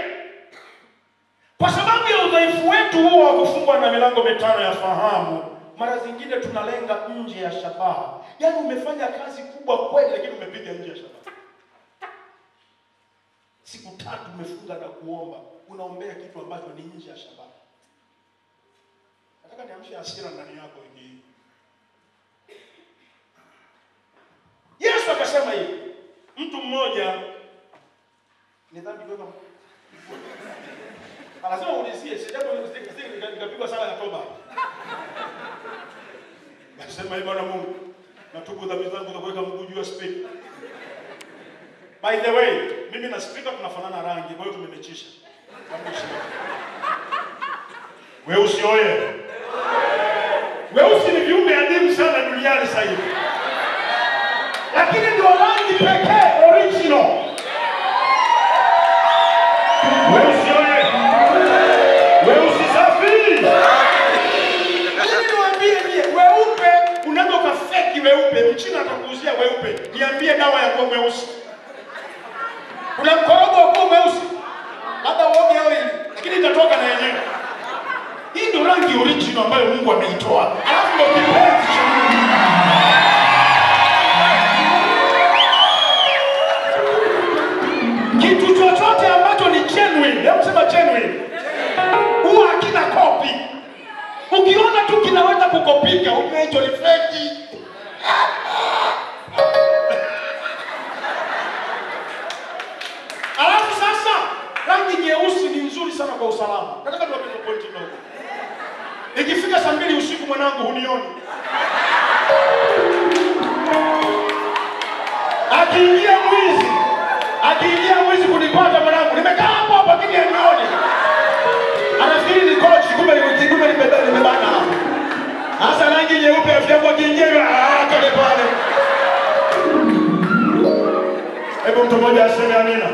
wetu huo wa kufungwa na milango mitano ya fahamu, mara zingine tunalenga nje ya shabaha. Yaani umefanya kazi kubwa kweli, lakini umepiga nje ya shabaha. Siku 3 umefunga na kuomba, unaombea kitu ambacho ni nje ya shabaha. Nataka niamshe hasira ndani yako wiki hii. Yesu akasema hivi, mtu mmoja ni dhambi kwa anasema ulizie, sijapo nikapigwa sala ya toba. Nasema hivi, Bwana Mungu, natubu dhambi zangu na kuweka mguu juu ya speaker. By the way, mimi na speaker tunafanana rangi, kwa hiyo tumemechisha. Weusi oye. Weusi ni viumbe adimu sana duniani sasa hivi. Lakini ndio rangi pekee original. Weusi oye. Weusi safi. Lakini niwaambie weupe, unaweza kufeki weupe, mchina atakuuzia weupe. Niambie dawa ya kuwa mweusi. Kuna mkorogo wa kuwa mweusi. Labda uoge hao hivi, lakini itatoka na yenyewe. Hii ndio rangi original ambayo Mungu ameitoa. Alafu ndio kipenzi cha Mungu. Kitu chochote ambacho ni genuine, hebu sema genuine, huwa hakina copy. Ukiona tu kinaweza kukopika, umecho ni fake. Alafu sasa, rangi nyeusi ni nzuri sana kwa usalama. Nataka tuwape point ndogo. Ikifika saa 2 usiku mwanangu hunioni. Akiingia mwizi kunipata mwanangu, nimekaa hapo hapo lakini hanioni. Anafikiri ni coach, kumbe nimebana hapo. Hasa rangi nyeupe afiapo akiingia kale pale. Hebu mtu mmoja aseme amina.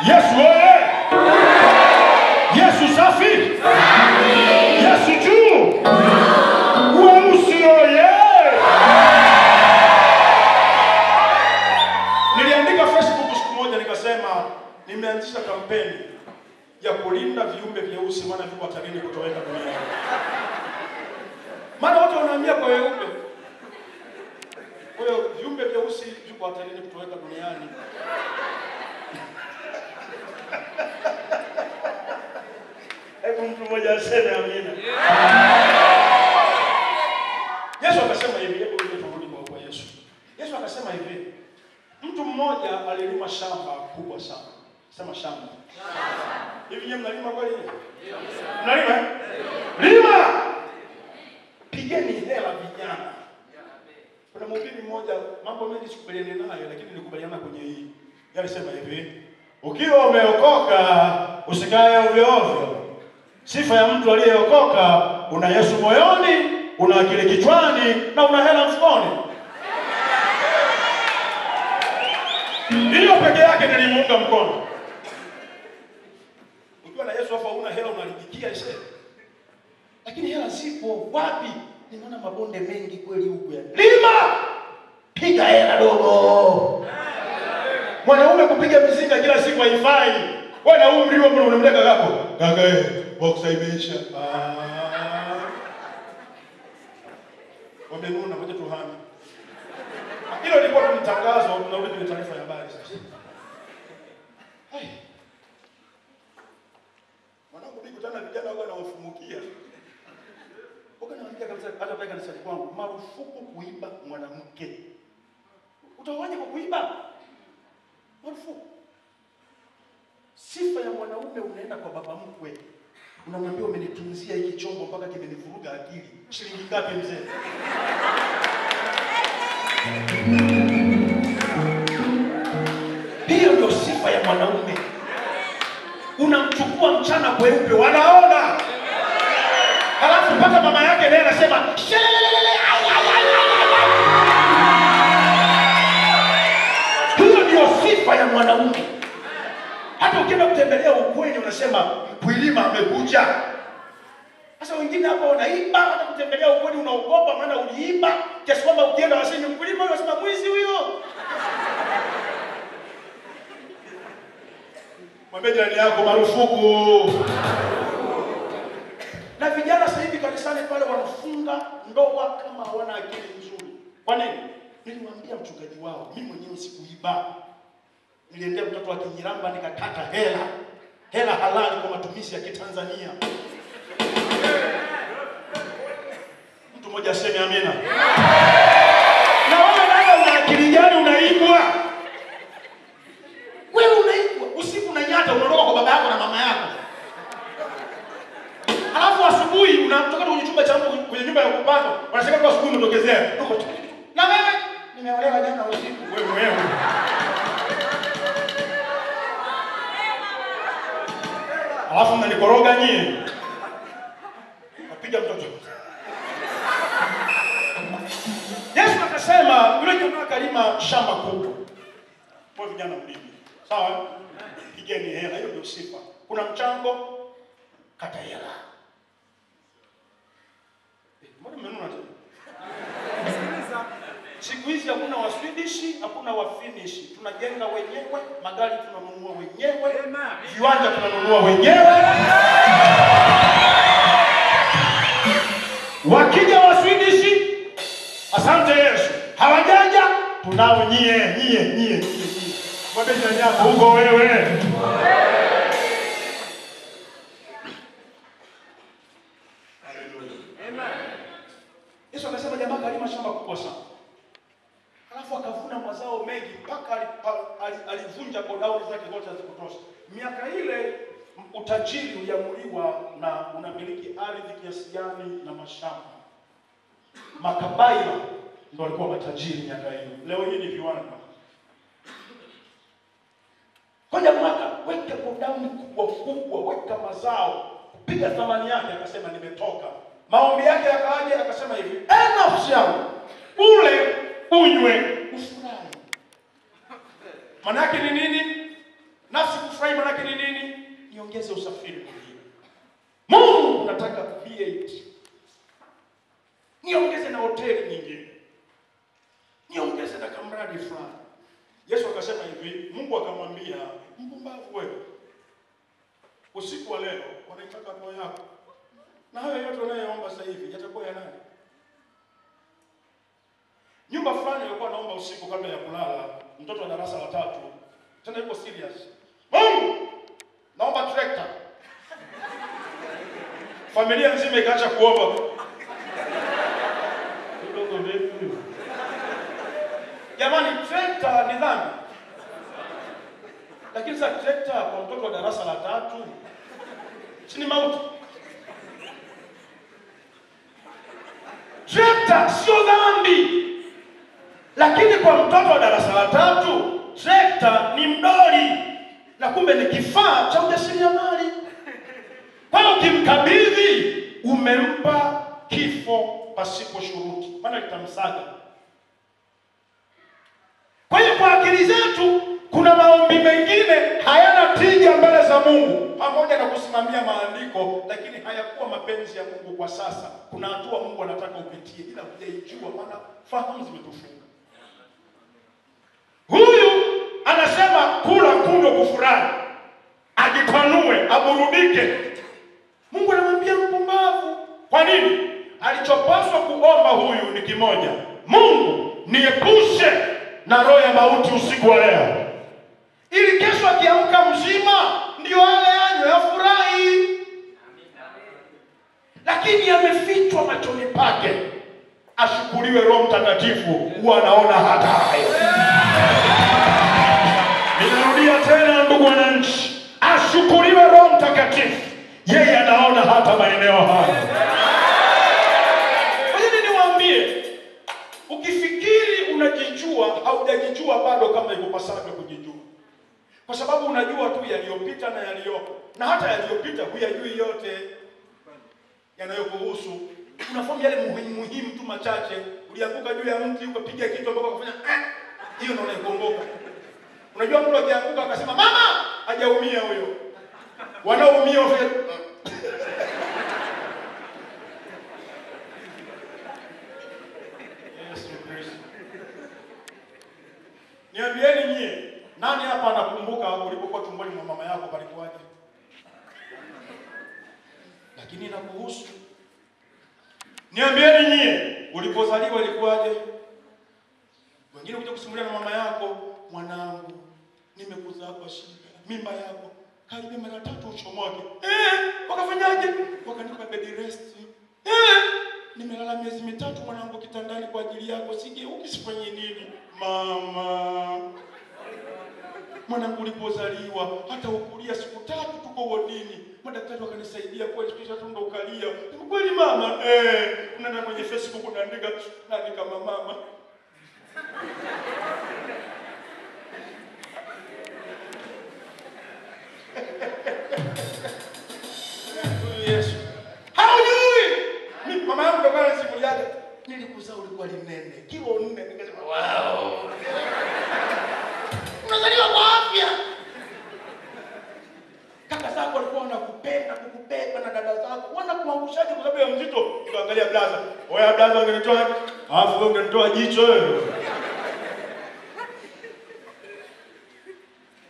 Yesu oye. Yesu safi. Yesu juu. Weusi oye. Niliandika Facebook siku moja nikasema nimeanzisha kampeni ya kulinda viumbe vyeusi maana viko hatarini kutoweka duniani. Maana watu wanaambia kwa weupe. Kwa hiyo viumbe vyeusi viko hatarini kutoweka duniani. Hebu mtu mmoja aseme amina. Yesu akasema hivi, hebu turudi kwa Yesu. Yesu akasema hivi, mtu mmoja alilima shamba kubwa sana. Sema shamba. Hivi nyinyi mnalima kweli? Mnalima? Lima! Pigeni hela vijana. Kuna mhubiri mmoja, mambo mengi sikubaliana naye lakini nilikubaliana kwenye hii. Yeye alisema hivi, ukiwa umeokoka usikae ovyo ovyo. Sifa ya mtu aliyeokoka, una Yesu moyoni, una akili kichwani na una hela mfukoni. Hiyo peke yake nilimuunga mkono. Ukiwa na Yesu hapo una hela unalipikia ise. Lakini hela zipo wapi? Nimeona mabonde mengi kweli huko ya. Lima! Piga hela dogo. Mwanaume kupiga mizinga kila siku haifai. Wewe na umri wako unamleka gapo. Kaka boxa imeisha. Wamenuna moja tuhame. Hilo lilikuwa ni tangazo, tunarudi kwenye taarifa ya habari sasa. Hai. Mwanangu nikutana vijana wao wanawafumukia. Naambia kabisa hata pale kanisani kwangu, marufuku kuiba mwanamke. Utawaje kwa kuiba? Marufuku. Sifa ya mwanaume unaenda kwa baba mkwe. Unamwambia umenitunzia hiki chombo mpaka kimenivuruga akili. Shilingi ngapi mzee? Hiyo ndio sifa ya mwanaume. Unamchukua mchana kweupe, wanaona. Halafu mpaka mama yake naye anasema, hiyo ndio sifa ya mwanaume. Hata ukienda kutembelea ukweni unasema Mkwilima amekuja. Sasa wengine hapa wanaiba, hata kutembelea ukweni unaogopa maana uliiba, kiasi kwamba ukienda waseme Mkwilima unasema mwizi huyo. Mwambie jirani yako marufuku. Na vijana sasa hivi kanisani pale wanafunga ndoa kama hawana akili nzuri. Kwa nini? Nilimwambia mchungaji wao, mimi mwenyewe sikuiba. Niliendea mtoto wa Kinyiramba nikakata hela halali kwa matumizi ya Kitanzania. Mtu mmoja aseme amina. Na wewe dada una akili gani unaibwa? Wewe unaibwa, usiku unanyata unaondoka kwa baba yako na mama yako. Alafu asubuhi unatoka kwenye chumba cha mtu kwenye nyumba ya kupanga, wanasema kwa asubuhi umetokezea. Na wewe nimeolewa jana usiku. Wewe. Alafu mnanikoroga nyie. Napiga mtoto. Yesu akasema yule jamaa kalima shamba kubwa. Kwa vijana mlimi. Sawa? Pigeni hela, hiyo ndio sifa. Kuna mchango, kata hela. Mbona mmenuna tena? Siku hizi hakuna wa Swedish, hakuna wa Finnish. Tunajenga wenyewe, magari tunanunua wenyewe, viwanja tunanunua wenyewe. Wakija wa Swedish, asante Yesu. Hawajaja, tunao nyie. Mwambie jirani yako huko wewe. Yesu anasema jamaa kalima shamba kubwa sana. Alafu akavuna mazao mengi mpaka alivunja godauni zake zote hazikutosha. Miaka ile utajiri uliamuliwa na unamiliki ardhi kiasi gani na mashamba. Makabaila ndio walikuwa matajiri miaka hiyo. Leo hii ni viwanda. Kwa mwaka weka godauni kubwa, weka mazao, piga thamani yake, akasema nimetoka. Maombi yake yakaje, akasema hivi, nafsi yangu ule unywe ufurahi. Maana yake ni nini? Nafsi kufurahi maana yake ni nini? Niongeze usafiri mwingine. Mungu nataka V8. Niongeze na hoteli nyingine. Niongeze na kamradi fulani. Yesu akasema hivi, Mungu akamwambia, mpumbavu wewe. Usiku wa leo wanaitaka roho yako. Na hayo yote unayoomba sasa hivi yatakuwa ya nani? Nyumba fulani ilikuwa naomba usiku kabla ya kulala, mtoto wa darasa la 3. Tena yuko serious. Mungu, naomba tractor. Familia nzima ikaacha kuomba. Ndogo vipi? Jamani, tractor ni dhambi. Lakini sasa tractor kwa mtoto wa darasa la 3 si ni mauti. Tractor sio dhambi. Lakini kwa mtoto wa darasa la 3, tractor ni mdoli. Na kumbe ni kifaa cha ujasiriamali. Kwa hiyo ukimkabidhi umempa kifo pasipo shuruti. Maana litamsaga. Kwa hiyo kwa akili zetu kuna maombi mengine hayana tija mbele za Mungu. Pamoja na kusimamia maandiko, lakini hayakuwa mapenzi ya Mungu kwa sasa. Kuna hatua Mungu anataka upitie ila hujaijua maana fahamu zimetufunga. Huyu anasema kula kunywa kufurahi. Ajipanue, aburudike. Mungu anamwambia mpumbavu. Kwa nini? Alichopaswa kuomba huyu ni kimoja. Mungu, niepushe na roho ya mauti usiku wa leo. Ili kesho akiamka mzima ndio ale anywe afurahi. Lakini yamefichwa machoni pake. Ashukuriwe Roho Mtakatifu, huwa anaona hata hayo. Ninarudia tena ndugu wananchi, ashukuriwe Roho Mtakatifu, yeye anaona hata maeneo haya. Ngoja niwaambie, ukifikiri unajijua, haujajijua bado kama ikupasavyo kujijua. Kwa sababu unajua tu yaliyopita na yaliyoko. Na hata yaliyopita huyajui yote yanayokuhusu. Unafahamu yale muhimu tu machache. Ulianguka juu ya mti ukapiga kitu ambapo ukafanya hiyo ndio unaikumbuka. Unajua mtu akianguka akasema mama, hajaumia huyo. Wanaoumia wafanya Yesu Kristo. Niambieni nyie, nani hapa anakumbuka ulipokuwa tumboni mwa mama yako palikuwa lakini inakuhusu. Niambieni nyie, ulipozaliwa ilikuwaje? Wengine kuja kusimulia na mama yako, mwanangu, nimekuzaa kwa shida, mimba yako karibia mara 3 uchomoke. Wakafanyaje? Wakanipa bed rest. Nimelala miezi 3 mwanangu kitandani kwa ajili yako, sigeuki sifanye nini? Mama, mwanangu ulipozaliwa hata ukulia siku 3 tuko wodini. Madaktari wakanisaidia kwa kisha tundo ukalia. Ni kweli mama? Unaenda kwenye Facebook unaandika nani kama mama? Yesu. Haujui. Mama yangu ndo anasimuliaga. Nilikuzaa ulikuwa linene. Kilo 4 nikasema wow. Unazaliwa kwa afya. Kaka zako walikuwa wanakupenda, kukubeba na dada zako. Wanakuangushaje kwa sababu ya mzito? Nikaangalia blaza. Oya blaza ungenitoa, alafu wewe ungenitoa jicho wewe.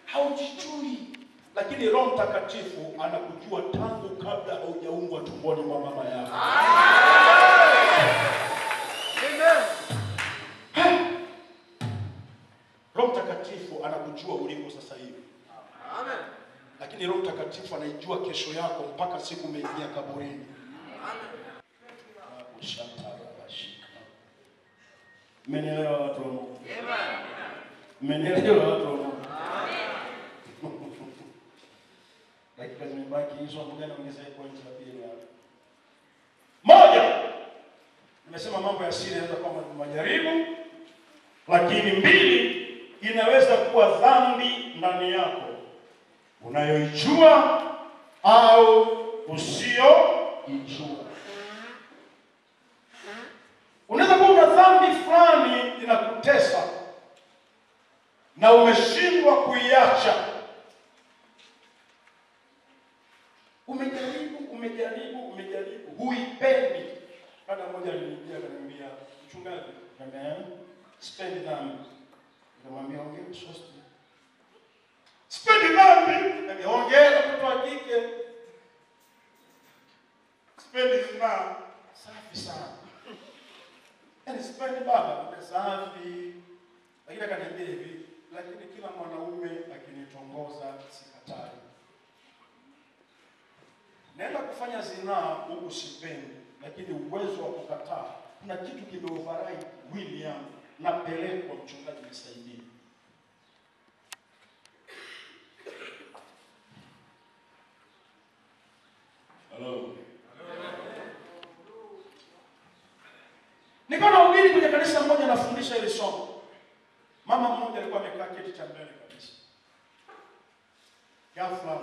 Haujijui. Lakini Roho Mtakatifu anakujua tangu kabla hujaumbwa tumboni mwa mama yako. Amen. Roho Mtakatifu anakujua ulipo sasa hivi. Amen. Lakini Roho Mtakatifu anaijua kesho yako mpaka siku umeingia kaburini. Amen. Mmenielewa watu wa Mungu? Amen. Mmenielewa watu wa Mungu? Dakika zimebaki hizo, ngoja niongezee pointi ya pili hapa. Moja, nimesema mambo ya siri yanaweza kuwa majaribu, lakini 2, inaweza kuwa dhambi ndani yako unayoijua au usioijua. Unaweza kuwa una dhambi fulani inakutesa na umeshindwa kuiacha. Umejaribu, huipendi. Dada mmoja aliniambia akaniambia, mchungaji, sipendi dhambi. Nikamwambia ongea usoste. Sipendi dhambi. Ongea mtoto wa kike. Sipendi zina. Safi sana. Yaani sipendi baba, safi. Lakini akaniambia hivi, lakini kila mwanaume akinitongoza sikatai. Naenda kufanya zinaa huku sipendi, lakini uwezo wa kukataa. Kuna kitu kimeoverride mwili yangu. Napelekwa mchungaji nisaidie. Hello. Niko na ubiri kwenye kanisa moja nafundisha hili somo. Mama mmoja alikuwa amekaa kiti cha mbele kabisa. Ghafla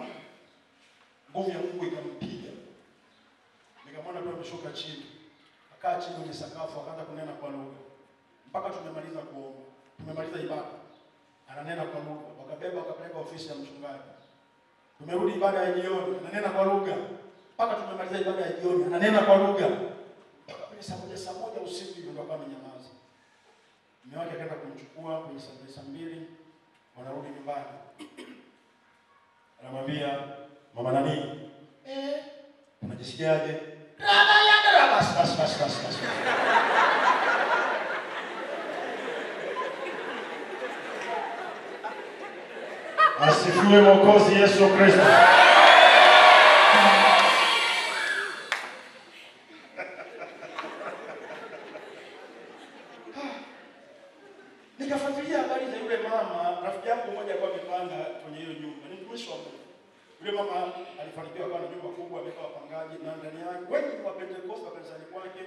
nguvu ya Mungu ikampiga. Nikamwona tu ameshuka chini. Akaa chini kwenye sakafu akaanza kunena kwa lugha. Mpaka tumemaliza kuomba. Tumemaliza ibada. Ananena kwa lugha. Wakabeba wakapeleka ofisi ya mchungaji. Tumerudi ibada ya jioni, ananena kwa lugha. Mpaka tumemaliza ibada ya jioni, ananena kwa lugha. Mpaka kwenye saa moja usiku ndio akawa amenyamaza. Mume wake akaenda kumchukua kwenye saa 2, wanarudi nyumbani. Anamwambia, mama nani? Unajisikiaje? Bas. Asifiwe Mwokozi Yesu Kristo. Nikafuatilia habari za yule mama, rafiki yangu mmoja alikuwa amepanga kwenye hiyo nyumba. Ni mtumishi wa Mungu. Yule mama alifanikiwa kuwa na nyumba kubwa, amekaa wapangaji na ndani yake wengi wa Pentecost kanisani kwake,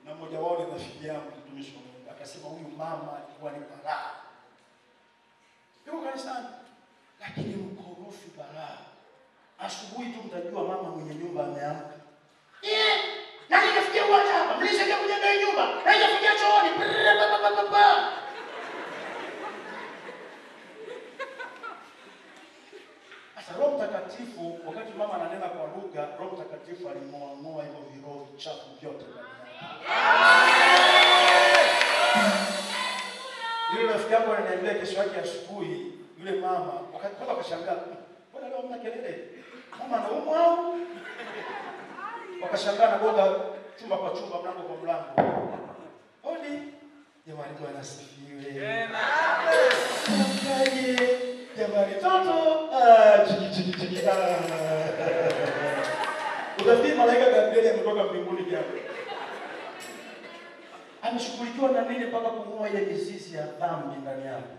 na mmoja wao ni rafiki yangu mtumishi wa Mungu. Akasema huyu mama alikuwa ni balaa. Yuko kanisani lakini mkorofi balaa. Asubuhi tu mtajua mama mwenye nyumba ameamka. Nani kafikia uwanja hapa? Mlisaidia kujenga hii nyumba. Nani kafikia chooni? Sasa Roho Mtakatifu wakati mama ananena kwa lugha, Roho Mtakatifu alimng'oa hivyo viroho chafu vyote ndani yake. Yule rafiki yangu ananiambia kesho yake asubuhi yule mama wakati akashangaa, mbona leo mna kelele? Mama anaumwa au? Wakashangaa na gonga chumba kwa chumba, mlango kwa mlango. Hodi. Jamani, Bwana asifiwe. Mkaje. Jamani, toto. Chiki. Utafikiri malaika Gabrieli ametoka mbinguni jana. Ameshughulikiwa na nini mpaka kung'oa ile mizizi ya dhambi ndani yake?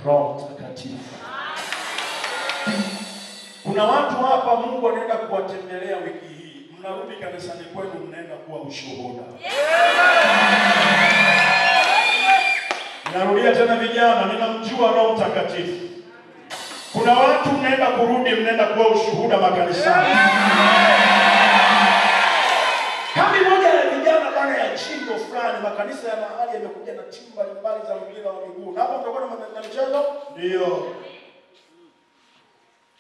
Roho Mtakatifu. Kuna watu hapa Mungu anaenda kuwatembelea wiki hii. Mnarudi kanisani kwenu, mnaenda kuwa ushuhuda. Narudia tena vijana, ninamjua Roho Mtakatifu. Kuna watu mnaenda kurudi, mnaenda kuwa ushuhuda makanisani. Kama moja ya vijana bana ya chimbo fulani, makanisa ya mahali yamekuja na timu mbalimbali za mpira wa miguu. Na hapo mtakuwa na michezo? Ndio.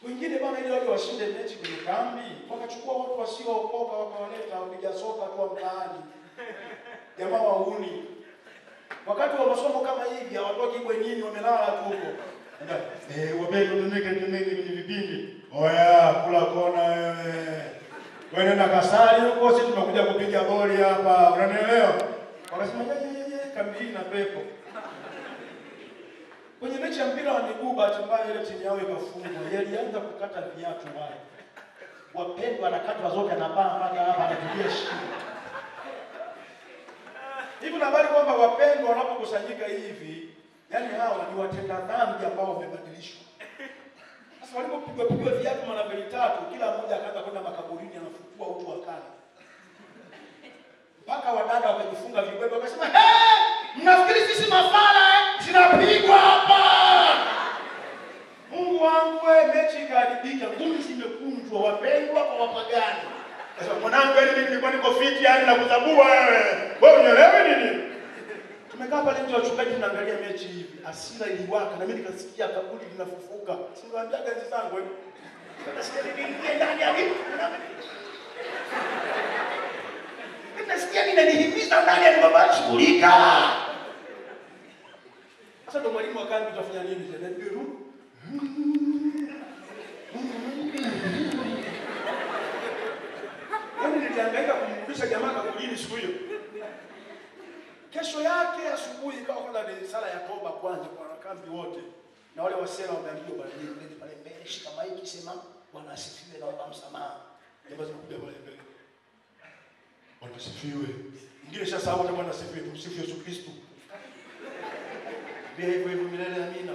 Wengine bana ile wale washinde mechi kwenye kambi, wakachukua watu wasiookoka wakawaleta wapiga soka tu mtaani. Jamaa wauni. Wakati wa masomo kama hivi hawatoki bwenini, wamelala tu huko. Wabego tuneke kwenye vipindi. Oya, kula kona wewe. Wewe nenda kasali huko, sisi tumekuja kupiga boli hapa. Unanielewa? Wakasema kambi na pepo. Kwenye mechi ya mpira wa miguu, bahati mbaya ile timu yao ikafungwa. Yalianza kukata viatu wale. Wapendwa anakatwa zote na baa mpaka hapa anapigia shida. Hivi na habari kwamba wapendwa wanapokusanyika hivi, yani hawa ni watenda dhambi ambao wamebadilishwa. Sasa walipopigwa viatu mara mbili tatu, kila mmoja akaanza kwenda makaburini anafukua utu wa kale. Mpaka wadada wakajifunga vibwebwe wakasema, mnafikiri sisi mafala tunapigwa hapa? Mungu wangu wewe, mechi ikaharibika, ngumi zimekunjwa, wapendwa kwa wapagani. Sasa mwanangu, mimi nilikuwa niko fit yani na kuzabua wewe. Wewe unielewi nini? Tumekaa pale nje wachungaji tunaangalia mechi hivi. Hasira iliwaka na mimi nikasikia kaburi linafufuka. Siniwaambia kazi zangu wewe. Nasikia nini ndani ya mimi? Nasikia ninanihimiza ndani ya baba shughulika. Sasa ndo mwalimu akaanza kutafanya nini tena? Ndio. Nilihangaika kumrudisha jamaa kaburini siku hiyo. Kesho yake asubuhi ikawa kwanza ni sala ya toba kwanza kwa wanakambi wote. Na wale wasema wameambiwa pale mbele shika maiki sema Bwana asifiwe na omba msamaha. Jambo zinakuja pale mbele. Bwana asifiwe. Ngine sasa hapo Bwana asifiwe, tumsifu Yesu Kristo. Bila hivyo milele amina.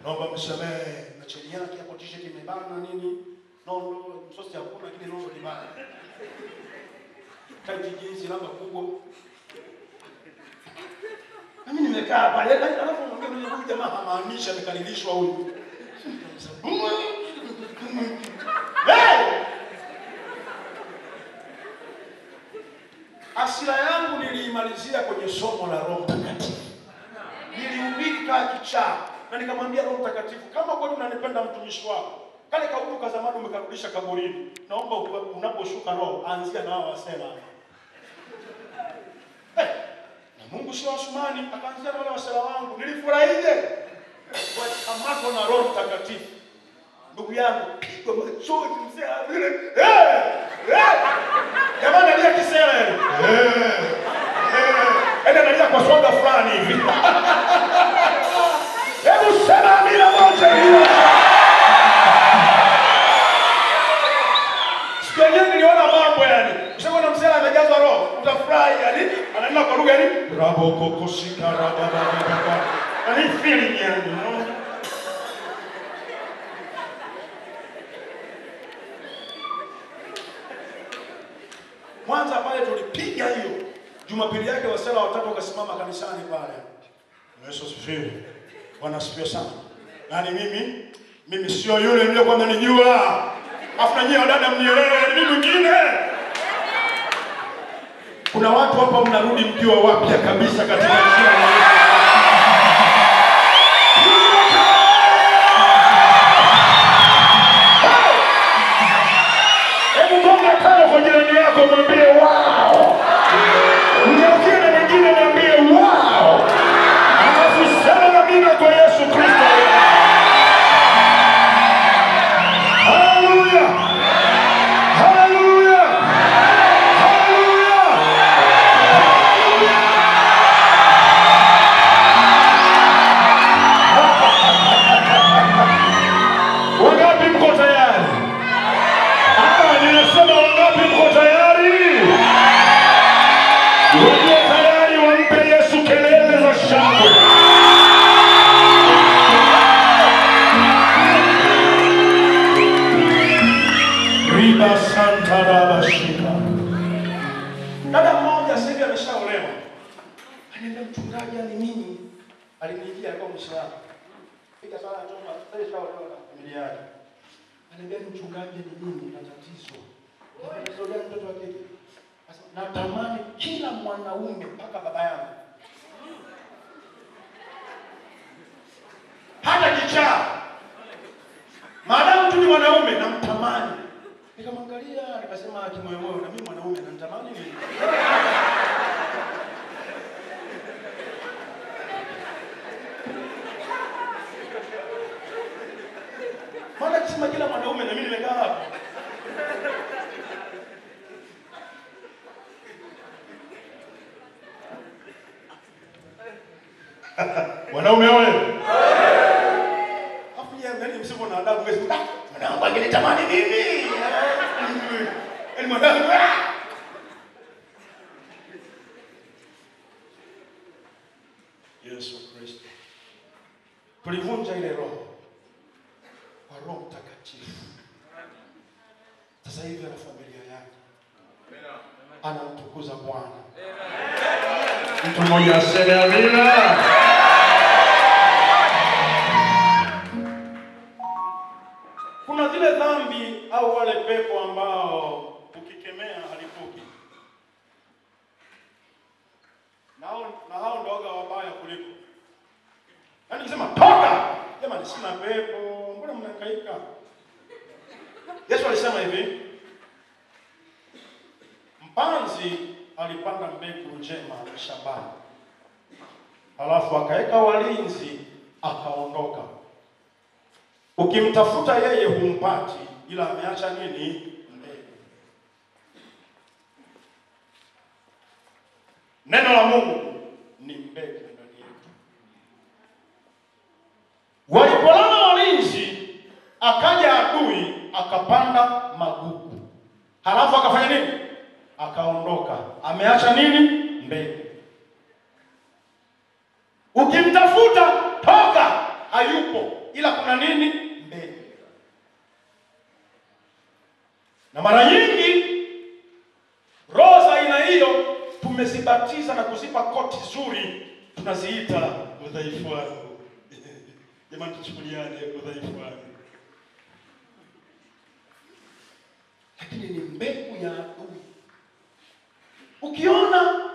Naomba msamaha na chini yake hapo t-shirt imebana nini? Nondo msosi hakuna kile nondo ni bana. Kaji jinsi namba kubwa. Mimi nimekaa pale, alafu mwingine huyu jamaa hamaanisha amekalilishwa huyu. Hasira yangu niliimalizia kwenye somo la Roho Mtakatifu. Nilihubiri kaa kichaa na nikamwambia Roho Mtakatifu, kama kweli unanipenda mtumishi wako, kale kautu ka zamani umekarudisha kaburini, naomba unaposhuka Roho anzia na hao wasema. Mungu sio Asumani, akaanzia na wale wasala wangu. Nilifurahije? Kwa kamako na Roho Mtakatifu. Ndugu yangu, pigo machozi mzee vile. Jamani ndio kisera yeye. Ndio kwa swanga fulani hivi. Hebu sema amina moja hiyo. Sikia niliona mambo yani. Ushaona mzee amejazwa Roho, utafurahi yani. Anaenda kwa lugha yani rabo kokoshika rababa. Ani feeling yani. Mwanza pale tulipiga hiyo. Jumapili yake wasela watatu wakasimama kanisani pale. Yesu asifiwe. Bwana asifiwe sana. Nani mimi sio yule niliyokuwa mnanijua. Afanyia dada mnielewe mimi mwingine. Kuna watu hapa mnarudi mkiwa wapya kabisa katika jina la Yesu. Hebu gonga tano kwa jirani yako mwambie wow. Mgeukie na mwingine mwambie wow. Alafu sema amina kwa Yesu Kristo. Haleluya. Haleluya. Karabashika. Dada mmoja sasa ameshaolewa. Anaenda mchungaji, ni mimi. Alinijia kwa mshahara. Pika sana toma, sasa shaolewa na familia yake. Anaambia mchungaji, ni mimi na tatizo. Tatizo gani mtoto wa kike? Natamani kila mwanaume mpaka baba yangu. Hata kichaa. Maadamu tu ni mwanaume namtamani. Nikamwangalia nikasema kimoyomoyo, na mimi mwanaume namtamani nini? Maana kisema kila mwanaume na mimi nimekaa hapa. Wanaume wewe. Hapo yeye ndani msipo na adabu wewe. Mwanangu angenitamani mimi. Ni mwanangu. Yesu Kristo. Tulivunja ile roho kwa Roho Mtakatifu. Sasa hivi ana familia yake. Anamtukuza Bwana. Mtu mmoja aseme amina. Kuna zile dhambi au wale pepo ambao ukikemea halipuki. Na hao ndio wabaya kuliko. Yaani ukisema toka, jamani sina pepo, mbona mnahangaika? Yesu alisema hivi, mpanzi alipanda mbegu njema shambani. Alafu akaweka walinzi akaondoka. Ukimtafuta yeye humpati, ila ameacha nini? Mbegu. Neno la Mungu ni mbegu ndani yetu. Walipolala walinzi, akaja adui akapanda magugu. Halafu akafanya nini? Akaondoka. Ameacha nini? Mbegu. Ukimtafuta toka, hayupo, ila kuna nini? Mbegu. Na mara nyingi roho za aina hiyo tumezibatiza na kuzipa koti zuri, tunaziita udhaifu wangu. Jamani tuchukuliane udhaifu wangu. Lakini ni mbegu ya adui. Ukiona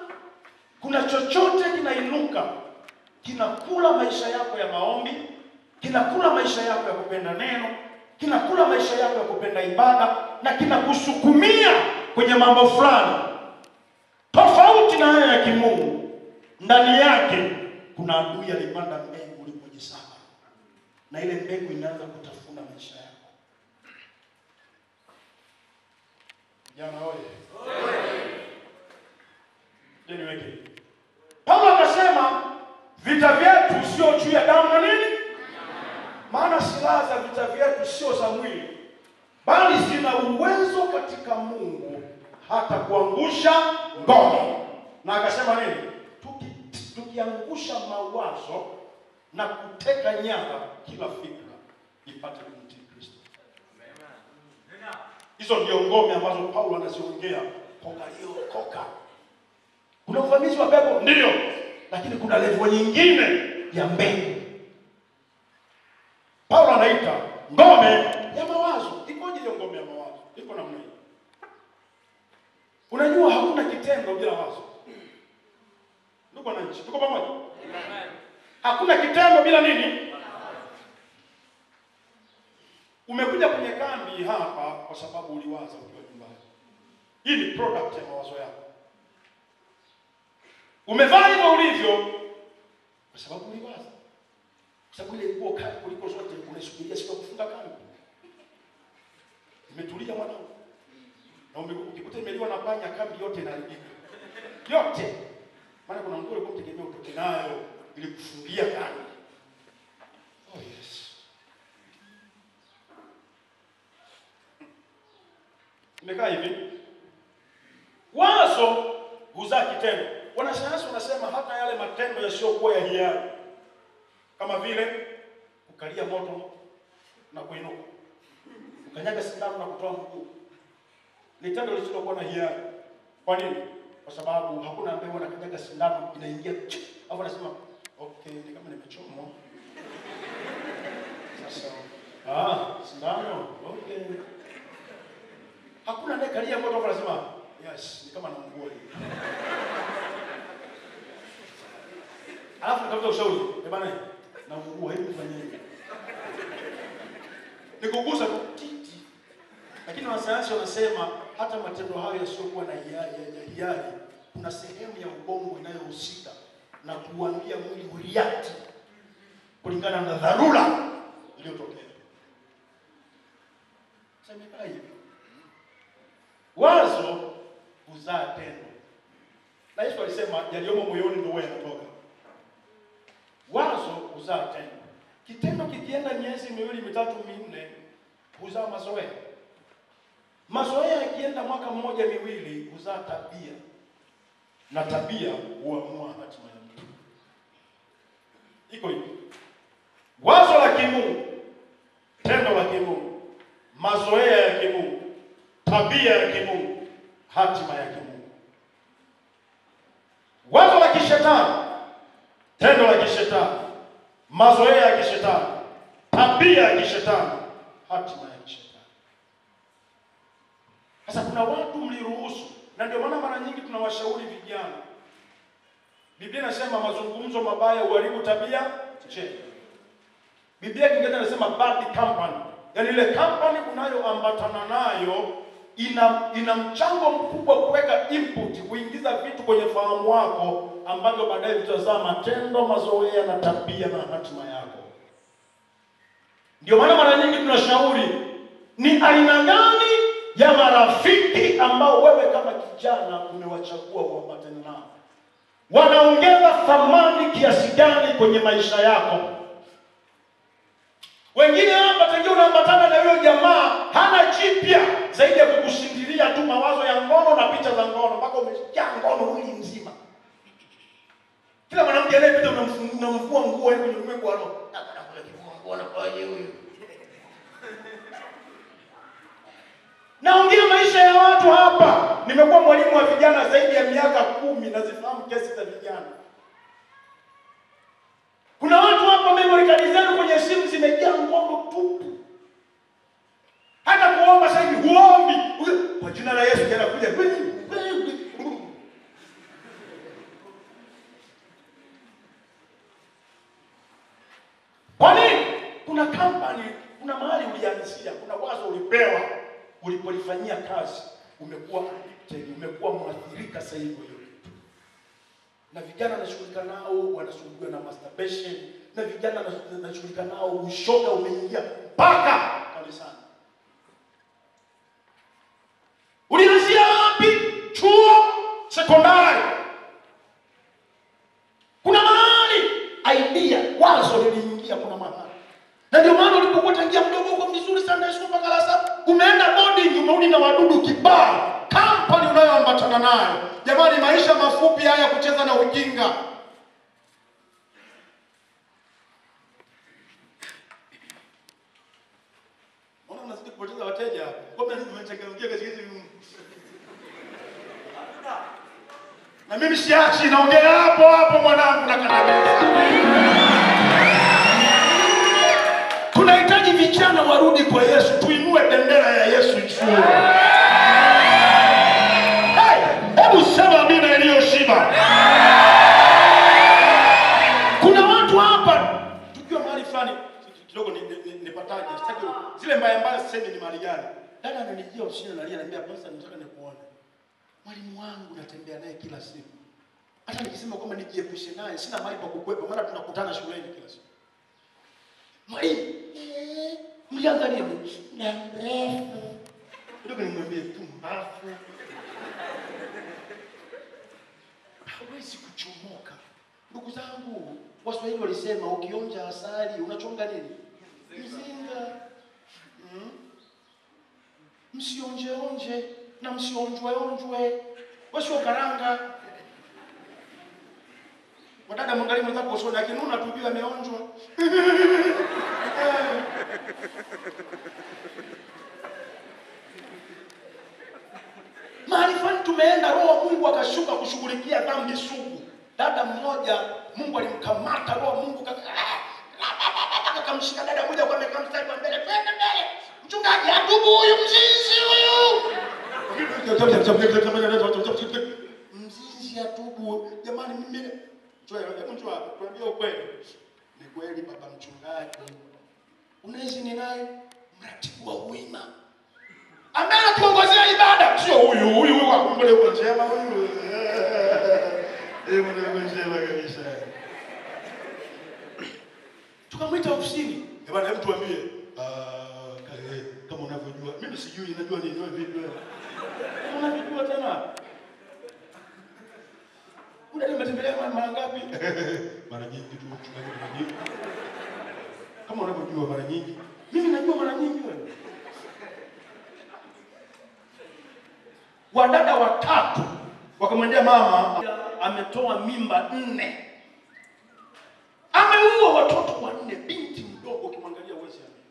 kuna chochote kinainuka, kinakula maisha yako ya maombi, kinakula maisha yako ya kupenda neno, kinakula maisha yako ya kupenda ibada, na kinakusukumia kwenye mambo fulani tofauti na haya ya kimungu, ndani yake kuna adui alipanda mbegu ulipojisahau, na ile mbegu inaanza kutafuna maisha yako. Jana oye. Jeni weke. Paulo akasema vita vyetu sio juu ya damu na nini? Maana silaha za vita vyetu sio za mwili, bali zina uwezo katika Mungu hata kuangusha ngome. Na akasema nini? Tukiangusha mawazo na kuteka nyara kila fikra ipate kumtii Kristo. Hizo ndio ngome ambazo Paulo anaziongea kwa waliokoka. Kuna uvamizi wa pepo ndio, lakini kuna level nyingine ya mbegu. Paulo anaita ngome ya mawazo. Ikoje hiyo ngome ya mawazo? Iko namna hii. Unajua hakuna kitendo bila wazo. Ndugu wananchi, tuko pamoja? Hakuna kitendo bila nini? Umekuja kwenye kambi hapa kwa sababu uliwaza ukiwa nyumbani. Hii ni product ya mawazo yako. Umevaa hivyo ulivyo kwa sababu uliwaza. Kwa sababu ile nguo kali kuliko zote unasubiria siku ya kufunga kambi. Umetulia mwanangu. Na ukikuta imeliwa na panya, kambi yote inaharibika. Yote. Maana kuna nguo ilikuwa mtegemea utoke nayo ili kufungia kambi. Oh yes. Imekaa hivi. Wazo huzaa kitendo. Wanasayansi wanasema hata yale matendo yasiyokuwa ya hiari, kama vile kukalia moto na kuinuka, ukanyaga sindano na kutoa mguu, ni tendo lisilokuwa na hiari. Kwa nini? Kwa sababu hakuna ambaye anakanyaga sindano inaingia hapo anasema okay, ni kama nimechomwa. Sasa sindano, okay. Hakuna anayekalia moto hapo anasema yes, ni kama naungua hivi. Alafu nikafuta ushauri, bwana, naungua hivi fanyeje? Nikugusa titi. Lakini wanasayansi wanasema hata matendo hayo yasiokuwa na hiari, kuna sehemu ya ubongo inayohusika na kuambia mwili ureact kulingana na dharura iliyotokea. Sema hivi. Wazo huzaa tendo. Na Yesu alisema yaliyomo moyoni ndio yanatoka. Wazo huzaa tendo. Kitendo kikienda miezi miwili, mitatu, minne huzaa mazoea. Mazoea yakienda mwaka mmoja, miwili huzaa tabia. Na tabia huamua hatima ya mtu. Iko hivi. Wazo la kimungu, tendo la kimungu, mazoea ya kimungu, tabia ya kimungu, hatima ya kimungu. Wazo la kishetani, tendo la kishetani, mazoea ya kishetani, tabia ya kishetani, hatima ya kishetani. Sasa kuna watu mliruhusu, na ndio maana mara nyingi tunawashauri vijana. Biblia inasema mazungumzo mabaya huharibu tabia njema. Biblia Kiingereza inasema bad company. Yaani ile company unayoambatana nayo ina mchango mkubwa kuweka input, kuingiza vitu kwenye fahamu wako ambavyo baadaye vitazaa matendo, mazoea na tabia na hatima yako. Ndio maana mara nyingi tunashauri ni aina gani ya marafiki ambao wewe kama kijana umewachagua uambatane nao. Wanaongeza thamani kiasi gani kwenye maisha yako? Wengine hapa tangia unaambatana na huyo jamaa hana jipya zaidi ya kukushindilia tu mawazo ya ngono na picha za ngono mpaka umejaa ngono mwili mzima. Kila mwanamke anayepita unamvua nguo hivi kwenye ulimwengu wa roho. Anakula kivua nguo anapaje huyu? Naongea maisha ya watu hapa. Nimekuwa mwalimu wa vijana zaidi ya miaka 10 na zifahamu kesi za vijana. Kuna watu hapa memory card zenu kwenye simu zimejaa ngono tupu. Hata kuomba sasa hivi huombi. Kwa jina la Yesu jana kuja. Kwa nini? Kuna company, kuna mahali ulianzia, kuna wazo ulipewa, ulipolifanyia kazi, umekuwa mwathirika sasa hivi hiyo. Na vijana wanashughulika nao, wanashughulika na masturbation, na vijana wanashughulika nao ushoga umeingia mpaka kanisani. Ulianzia wapi? Chuo, sekondari. Kuna mahali idea, wazo liliingia kuna mahali. Na ndio maana ulipokuwa tangia mdogo uko vizuri sana shule mpaka la 7, umeenda boarding, umerudi na wadudu kibao. Company unayoambatana nayo. Jamani, maisha mafupi haya kucheza na ujinga. Mbona unazidi kupoteza wateja? Kwa nini umechangamkia kazi hizi? Na mimi siachi, naongea hapo mwanangu na kanisa. Tunahitaji vijana warudi kwa Yesu, tuinue bendera ya Yesu juu. Hebu sema amina iliyoshiba. Kuna watu hapa tukiwa mahali fulani kidogo nipataje, sitaki zile mbaya sisemi ni mali gani. Dada ananijia usini analia, ananiambia pasta nataka nikuone. Mwalimu wangu natembea naye kila siku. Hata nikisema kwamba nijiepushe naye sina mahali pa kukwepa, maana tunakutana shuleni kila siku. Mwalimu, mlianza nini? Na mrefu. Ndio nimwambie tu mbafu. Hawezi kuchomoka. Ndugu zangu, Waswahili walisema ukionja asali unachonga nini? Mzinga. Msionje na msionjwe. Wasio karanga. Wadada mwangalie mwenzako usoni akinuna tujue ameonjwa. tumeenda, roho wa Mungu akashuka kushughulikia dhambi sugu. Dada mmoja Mungu alimkamata, roho wa Mungu akamshika dada mmoja kwa mstari wa mbele, twende mbele. Mchungaji, atubu huyu mzinzi huyu. Mzinzi atubu. Jamani mimi tuambie ukweli. Ni kweli baba mchungaji. Unaishi ni naye mratibu wa wima. Ambaye anatuongozea ibada sio huyu wa kumbe kwa njema huyu. Mwana njema kabisa. Tukamwita ofisini. Bwana hebu tuambie. Kama unavyojua, mimi sijui najua nini wewe vipi wewe. Unajua tena. Umetembelea mara ngapi? Mara nyingi tu mchungaji. Kama unavyojua mara nyingi. Mimi najua mara nyingi wewe. Wadada watatu wakamwendea mama, ametoa mimba 4. Ameua watoto 4, binti mdogo ukimwangalia uwezi amini.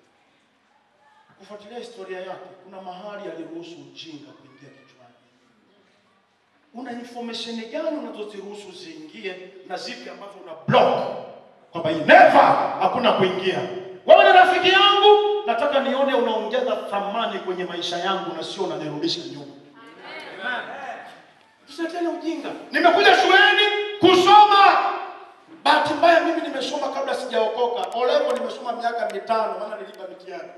Kufuatilia historia yake, kuna mahali aliruhusu ujinga kuingia kichwani. Una information gani unazoziruhusu ziingie na zipi ambazo una block? Kwamba never hakuna kuingia. Wewe ni rafiki yangu, nataka nione unaongeza thamani kwenye maisha yangu na sio unanirudisha nyuma. Tusitene ujinga. Nimekuja shuleni kusoma. Bahati mbaya mimi nimesoma kabla sijaokoka. Olevo nimesoma miaka 5 maana nilipa mitihani.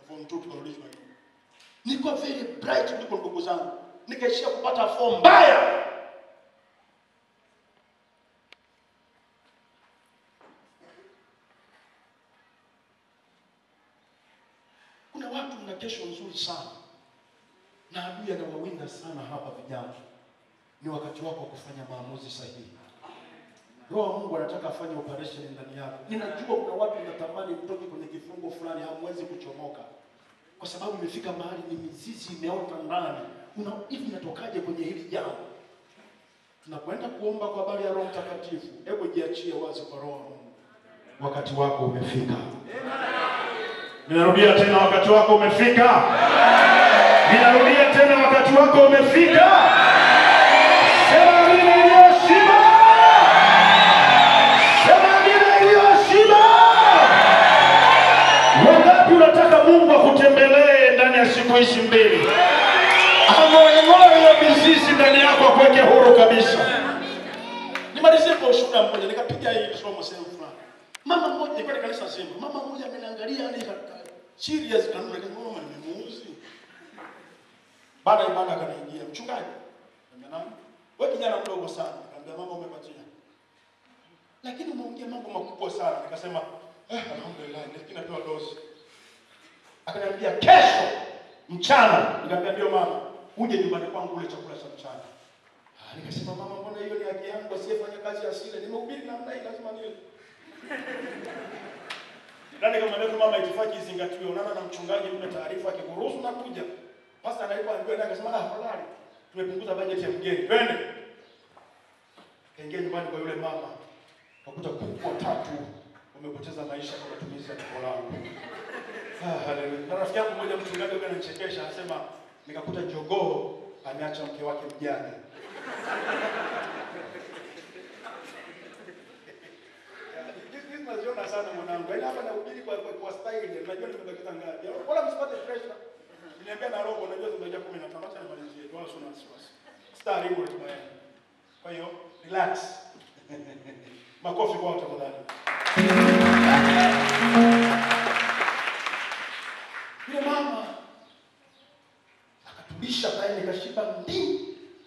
Form 2 tukarudishwa. Niko very bright kuliko ndugu zangu. Nikaishia kupata form mbaya. Kuna watu mna kesho nzuri sana. Na adui anawawinda sana hapa vijana. Ni wakati wako kufanya maamuzi sahihi. Roho wa Mungu anataka afanye operation ndani yako. Ninajua kuna watu wanatamani mtoke kwenye kifungo fulani hamwezi kuchomoka. Kwa sababu imefika mahali ni mizizi imeota ndani. Hivi natokaje kwenye hili jambo? Tunakwenda kuomba kwa habari ya Roho Mtakatifu. Hebu jiachie wazi kwa Roho wa Mungu. Wakati wako umefika. Ninarudia tena, wakati wako umefika. Ninarudia tena, wakati wako umefika. Sema mimi niliyoshiba. Sema mimi niliyoshiba. Wangapi unataka Mungu akutembelee ndani ya siku hizi 2? Amoe ya mizizi ndani yako kuweke huru kabisa. Nimalizie kwa ushuhuda mmoja, nikapiga hii somo sehemu fulani. Mama mmoja ilikuwa kanisa zima. Mama mmoja ameniangalia hadi serious kanuni kama nimemuuzi. Baada ya ibada akaniingia, mchungaji. Nimeona wewe kijana mdogo sana. Nikamwambia mama umepatia. Lakini umeongea mambo makubwa sana. Nikasema alhamdulillah lakini napewa dozi. Akaniambia kesho mchana. Nikamwambia ndio mama, uje nyumbani kwangu ule chakula cha mchana. Nikasema mama mbona hiyo ni haki yangu asiyefanya kazi asile. Nimehubiri namna hii lazima nile. Nani kama ndio mama itifaki izingatiwe. Unaona na mchungaji mpe taarifa akikuruhusu na kuja. Pastor anaikuambia akasema halali. Tumepunguza budget ya mgeni. Twende. Kaingia nyumbani kwa yule mama. Wakuta kuku 3 wamepoteza maisha kwa matumizi ya tumbo langu. Haleluya. Na rafiki yangu mmoja mchungaji ananichekesha anasema nikakuta jogoo ameacha mke wake mjane. Naziona sana mwanangu. Yaani hapa nahubiri kwa style. Unajua nimebakiza ngapi? Wala msipate pressure. Niambia na roho unajua tumejia 15 acha nimalizie. Wala sio wasiwasi. Star hivyo tumaye. Kwa hiyo relax. Makofi kwa tafadhali. Yule mama akatubisha pale nikashiba ndii.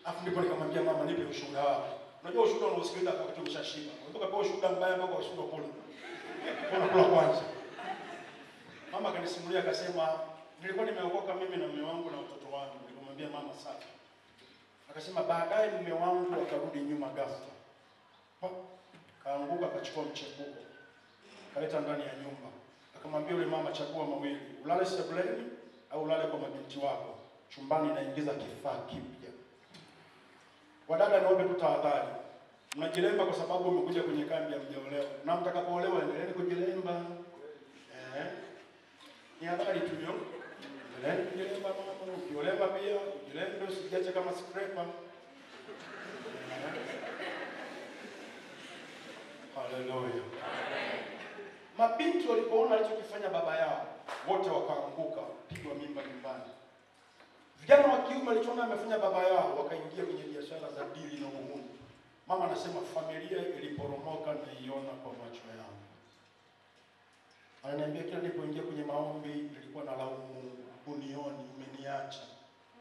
Afu ndipo nikamwambia mama nipe ushuhuda wako. Unajua ushuhuda unaosikiliza kwa kitu umeshashiba. Unataka kwa ushuhuda mbaya mpaka ushuhuda kula. Kula kwanza. Mama kanisimulia akasema nilikuwa nimeokoka mimi na mume wangu na watoto wangu. Nikamwambia mama safi. Akasema baadaye mume wangu akarudi nyuma ghafla. Kaanguka akachukua mchepuko. Kaleta ndani ya nyumba. Akamwambia yule mama chagua mawili. Ulale sebuleni au ulale kwa mabinti wako. Chumbani naingiza kifaa kipya. Wadada naombe tutahadhari. Mnajilemba kwa sababu umekuja kwenye kambi ya mjaolewa. Na mtakapoolewa endeleeni kujilemba. Ni habari tu hiyo. Ukilemba mama, ukiolemba pia, ukilemba usijache kama scraper. Haleluya. Mabinti walipoona alichokifanya baba yao, wote wakaanguka, pigwa mimba nyumbani. Vijana wa kiume walichoona amefanya baba yao, wakaingia kwenye biashara za dili na uhuni. Mama anasema familia iliporomoka na iona kwa macho yao. Ananiambia kila nilipoingia kwenye maombi nilikuwa na laumu, unioni, umeniacha.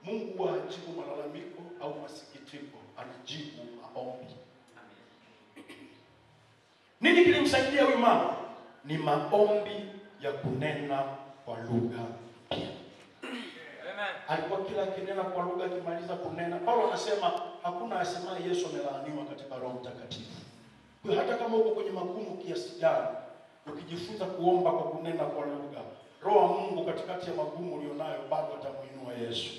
Mungu hajibu malalamiko au masikitiko, anajibu maombi. Nini kilimsaidia huyu mama? Ni maombi ya kunena kwa lugha mpya. Alikuwa kila kinena kwa lugha akimaliza kunena. Paulo anasema hakuna asemaye Yesu amelaaniwa katika Roho Mtakatifu. Kwa hata kama uko kwenye magumu kiasi gani, ukijifunza kuomba kwa kunena kwa lugha, Roho wa Mungu katikati ya magumu ulionayo bado atamuinua Yesu.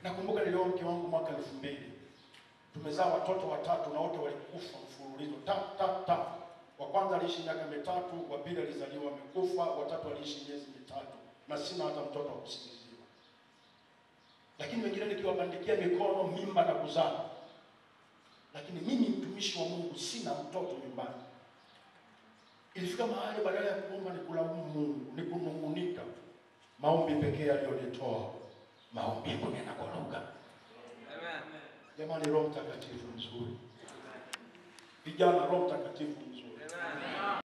Nakumbuka nilioa mke wangu mwaka 2000. Tumezaa watoto 3 na wote walikufa mfululizo. Ta. Wa kwanza aliishi miaka 3, wa pili alizaliwa amekufa, wa tatu aliishi miezi 3. Na sina hata mtoto wa kusingiziwa. Lakini wengine nikiwabandikia mikono mimba na kuzaa. Lakini mimi mtumishi wa Mungu sina mtoto nyumbani. Ilifika mahali badala ya kuomba ni kulaumu Mungu, ni kunungunika. Maombi pekee aliyonitoa, maombi ya kunena kwa lugha. Amen. Jamani, Roho Mtakatifu mzuri. Vijana, Roho Mtakatifu mzuri.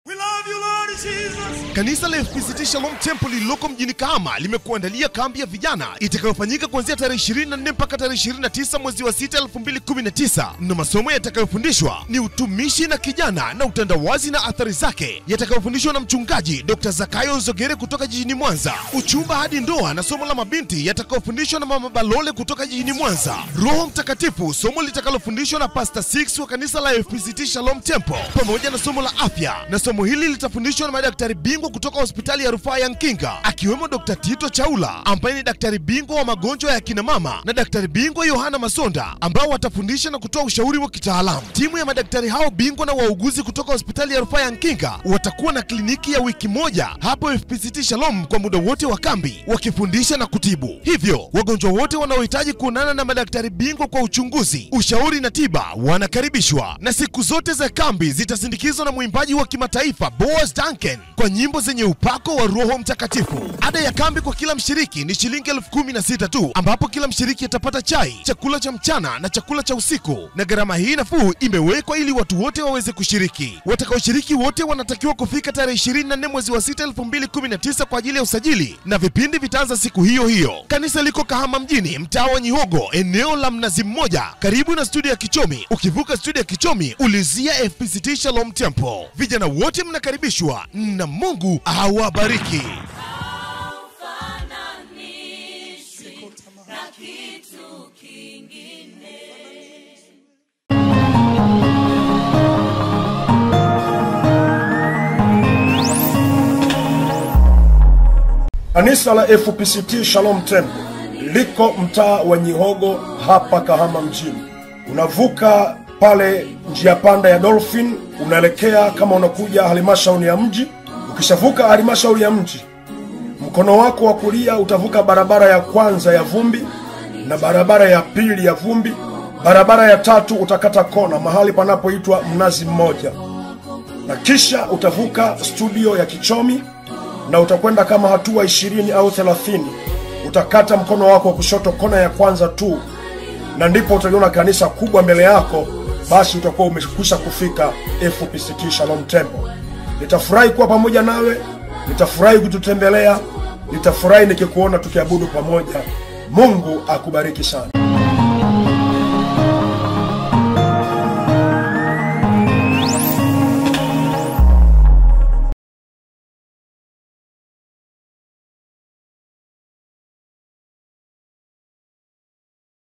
We love you, Lord Jesus. Kanisa la FPCT Shalom Temple lililoko mjini Kahama limekuandalia kambi ya vijana itakayofanyika kuanzia tarehe 24 mpaka tarehe 29 mwezi wa 6 2019, na masomo yatakayofundishwa ni utumishi na kijana na utandawazi na athari zake, yatakayofundishwa na mchungaji Dr. Zakayo Nzogere kutoka jijini Mwanza. Uchumba hadi ndoa na somo la mabinti yatakayofundishwa na Mama Balole kutoka jijini Mwanza. Roho Mtakatifu, somo litakalofundishwa na Pastor 6 wa kanisa la FPCT Shalom Temple, pamoja na somo la afya, na somo hili litafundishwa na madaktari bingwa kutoka hospitali ya rufaa ya Nkinga, akiwemo Dr. Tito Chaula ambaye ni daktari bingwa wa magonjwa ya kina mama, na daktari bingwa Yohana Masonda ambao watafundisha na kutoa ushauri wa kitaalamu. Timu ya madaktari hao bingwa na wauguzi kutoka hospitali ya rufaa ya Nkinga watakuwa na kliniki ya wiki moja hapo FPCT Shalom kwa muda wote wa kambi, wakifundisha na kutibu. Hivyo wagonjwa wote wanaohitaji kuonana na madaktari bingwa kwa uchunguzi, ushauri na tiba wanakaribishwa. Na siku zote za kambi zitasindikizwa na mwimbaji wa kimataifa Boaz Duncan kwa nyimbo zenye upako wa Roho Mtakatifu. Ada ya kambi kwa kila mshiriki ni shilingi 16,000 tu, ambapo kila mshiriki atapata chai, chakula cha mchana na chakula cha usiku, na gharama hii nafuu imewekwa ili watu wote waweze kushiriki. Watakaoshiriki wote wanatakiwa kufika tarehe 24 mwezi wa 6 2019 kwa ajili ya usajili, na vipindi vitaanza siku hiyo hiyo. Kanisa liko Kahama mjini, mtaa wa Nyihogo, eneo la Mnazi Mmoja, karibu na studio ya Kichomi. Ukivuka studio ya Kichomi, ulizia FPCT Shalom Temple. Vijana wote mnakaribishwa na Mungu awabariki. Kanisa la FPCT Shalom Temple liko mtaa wa Nyihogo hapa Kahama mjini. Unavuka pale njia panda ya Dolphin, unaelekea kama unakuja halmashauri ya mji. Ukishavuka halmashauri ya mji, mkono wako wa kulia utavuka barabara ya kwanza ya vumbi na barabara ya pili ya vumbi. Barabara ya tatu utakata kona mahali panapoitwa Mnazi Mmoja, na kisha utavuka studio ya Kichomi na utakwenda kama hatua 20 au 30. Utakata mkono wako wa kushoto kona ya kwanza tu, na ndipo utaliona kanisa kubwa mbele yako. Basi utakuwa umekwisha kufika FPCT Shalom Temple. Nitafurahi kuwa pamoja nawe, nitafurahi kututembelea, nitafurahi nikikuona tukiabudu pamoja. Mungu akubariki sana.